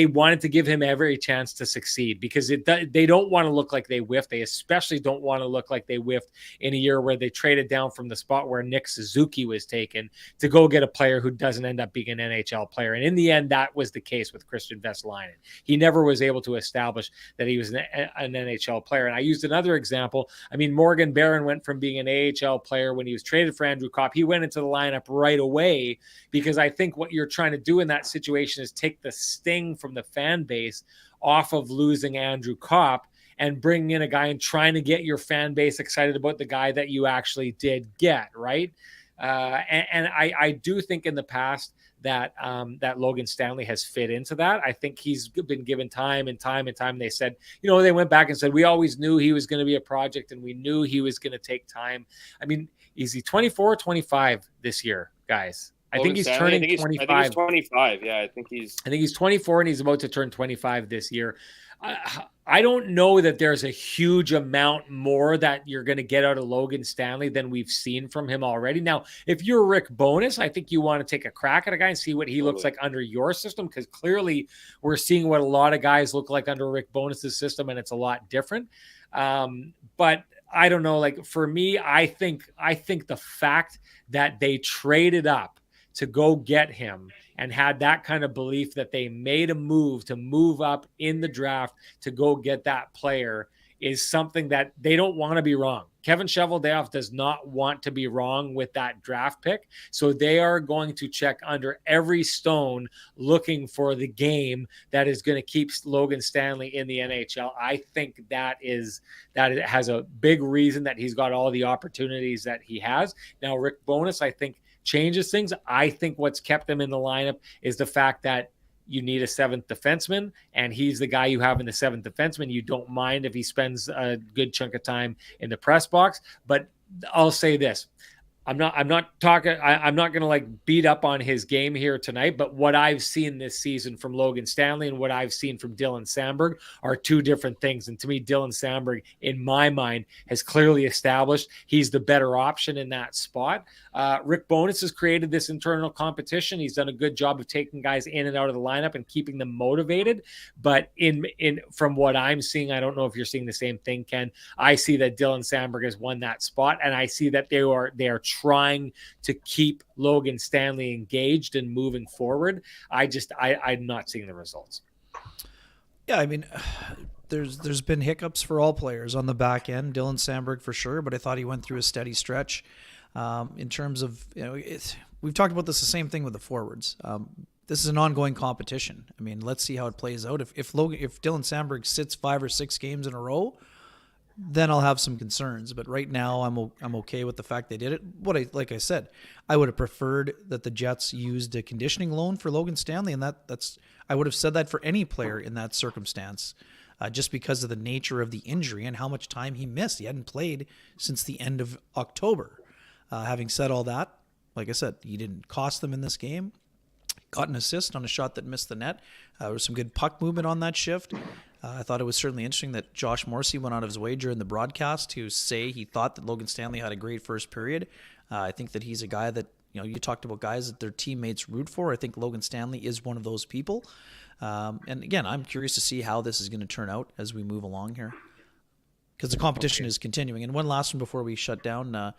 wanted to give him every chance to succeed, because they don't want to look like they whiffed. They especially don't want to look like they whiffed in a year where they traded down from the spot where Nick Suzuki was taken to go get a player who doesn't end up being an NHL player. And in the end, that was the case with Christian Vesalainen. He never was able to establish that he was an NHL player. And I used another example. I mean, Morgan Barron went from being an AHL player when he was traded for Andrew Kopp. He went into the lineup right away, because I think what you're trying to do in that situation is take the sting from the fan base off of losing Andrew Kopp and bring in a guy and trying to get your fan base excited about the guy that you actually did get, right? And I do think in the past that that Logan Stanley has fit into that. I think he's been given time and time. They said, they went back and said, we always knew he was going to be a project, and we knew he was going to take time. I mean, is he 24 or 25 this year, guys? I think he's turning 25. I think he's 25. Yeah, I think he's 24, and he's about to turn 25 this year. I don't know that there's a huge amount more that you're going to get out of Logan Stanley than we've seen from him already. Now, if you're Rick Bowness, I think you want to take a crack at a guy and see what he looks like under your system, because clearly we're seeing what a lot of guys look like under Rick Bowness's system, and it's a lot different. But I don't know. For me, I think the fact that they traded up to go get him and had that kind of belief that they made a move to move up in the draft to go get that player is something that they don't want to be wrong. Kevin Cheveldayoff does not want to be wrong with that draft pick. So they are going to check under every stone looking for the game that is going to keep Logan Stanley in the NHL. I think that it has a big reason that he's got all the opportunities that he has. Now, Rick Bowness, I think, changes things. I think what's kept him in the lineup is the fact that you need a seventh defenseman, and he's the guy you have in the seventh defenseman. You don't mind if he spends a good chunk of time in the press box. But I'll say this. I'm not talking, I'm not going to like beat up on his game here tonight, but what I've seen this season from Logan Stanley and what I've seen from Dylan Sandberg are two different things. And to me, Dylan Sandberg, in my mind, has clearly established he's the better option in that spot. Rick Bowness has created this internal competition. He's done a good job of taking guys in and out of the lineup and keeping them motivated. But from what I'm seeing, I don't know if you're seeing the same thing, Ken. I see that Dylan Sandberg has won that spot, and I see that they are trying to keep Logan Stanley engaged and moving forward. I'm not seeing the results. Yeah, I mean, there's been hiccups for all players on the back end. Dylan Sandberg for sure, but I thought he went through a steady stretch. In terms of, we've talked about this, the same thing with the forwards. This is an ongoing competition. I mean, let's see how it plays out. If Dylan Sandberg sits 5 or 6 games in a row, then I'll have some concerns. But right now, I'm okay with the fact they did it. Like I said, I would have preferred that the Jets used a conditioning loan for Logan Stanley, and that's I would have said that for any player in that circumstance, just because of the nature of the injury and how much time he missed. He hadn't played since the end of October. Having said all that, like I said, he didn't cost them in this game. Got an assist on a shot that missed the net. There was some good puck movement on that shift. I thought it was certainly interesting that Josh Morrissey went out of his way during the broadcast to say he thought that Logan Stanley had a great first period. I think that he's a guy that, you talked about guys that their teammates root for. I think Logan Stanley is one of those people. And again, I'm curious to see how this is going to turn out as we move along here, because the competition is continuing. And one last one before we shut down.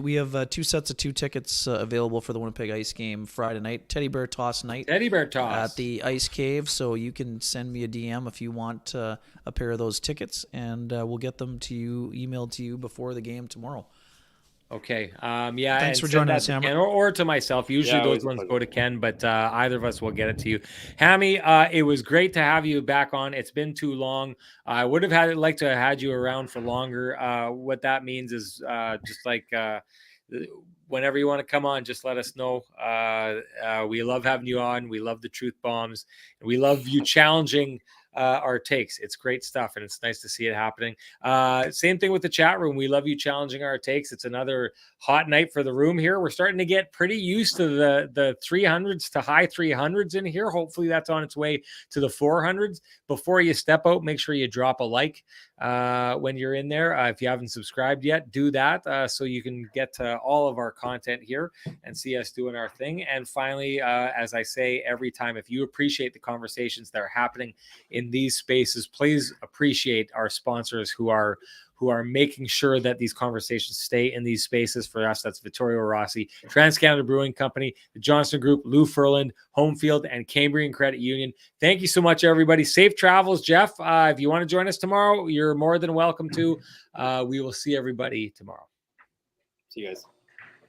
We have 2 sets of 2 tickets available for the Winnipeg Ice game Friday night. Teddy Bear Toss night. Teddy Bear Toss. At the Ice Cave. So you can send me a DM if you want a pair of those tickets, and we'll get them to you, emailed to you before the game tomorrow. Okay. Yeah. Thanks for joining us, Hammer. Or to myself. Usually those ones go to Ken, but either of us will get it to you. Hammy, it was great to have you back on. It's been too long. I would have liked to have had you around for longer. What that means is just like whenever you want to come on, just let us know. We love having you on. We love the truth bombs. We love you challenging our takes. It's great stuff, and it's nice to see it happening. Same thing with the chat room. We love you challenging our takes. It's another hot night for the room here. We're starting to get pretty used to the 300s to high 300s in here. Hopefully that's on its way to the 400s. Before you step out, make sure you drop a like when you're in there. If you haven't subscribed yet, do that so you can get to all of our content here and see us doing our thing. And finally, as I say every time, if you appreciate the conversations that are happening in these spaces, please appreciate our sponsors who are making sure that these conversations stay in these spaces. For us, that's Vittorio Rossi, Trans-Canada Brewing Company, the Johnston Group, Lou Furland, Homefield, and Cambrian Credit Union. Thank you so much, everybody. Safe travels, Jeff. If you want to join us tomorrow, you're more than welcome to. We will see everybody tomorrow. See you guys.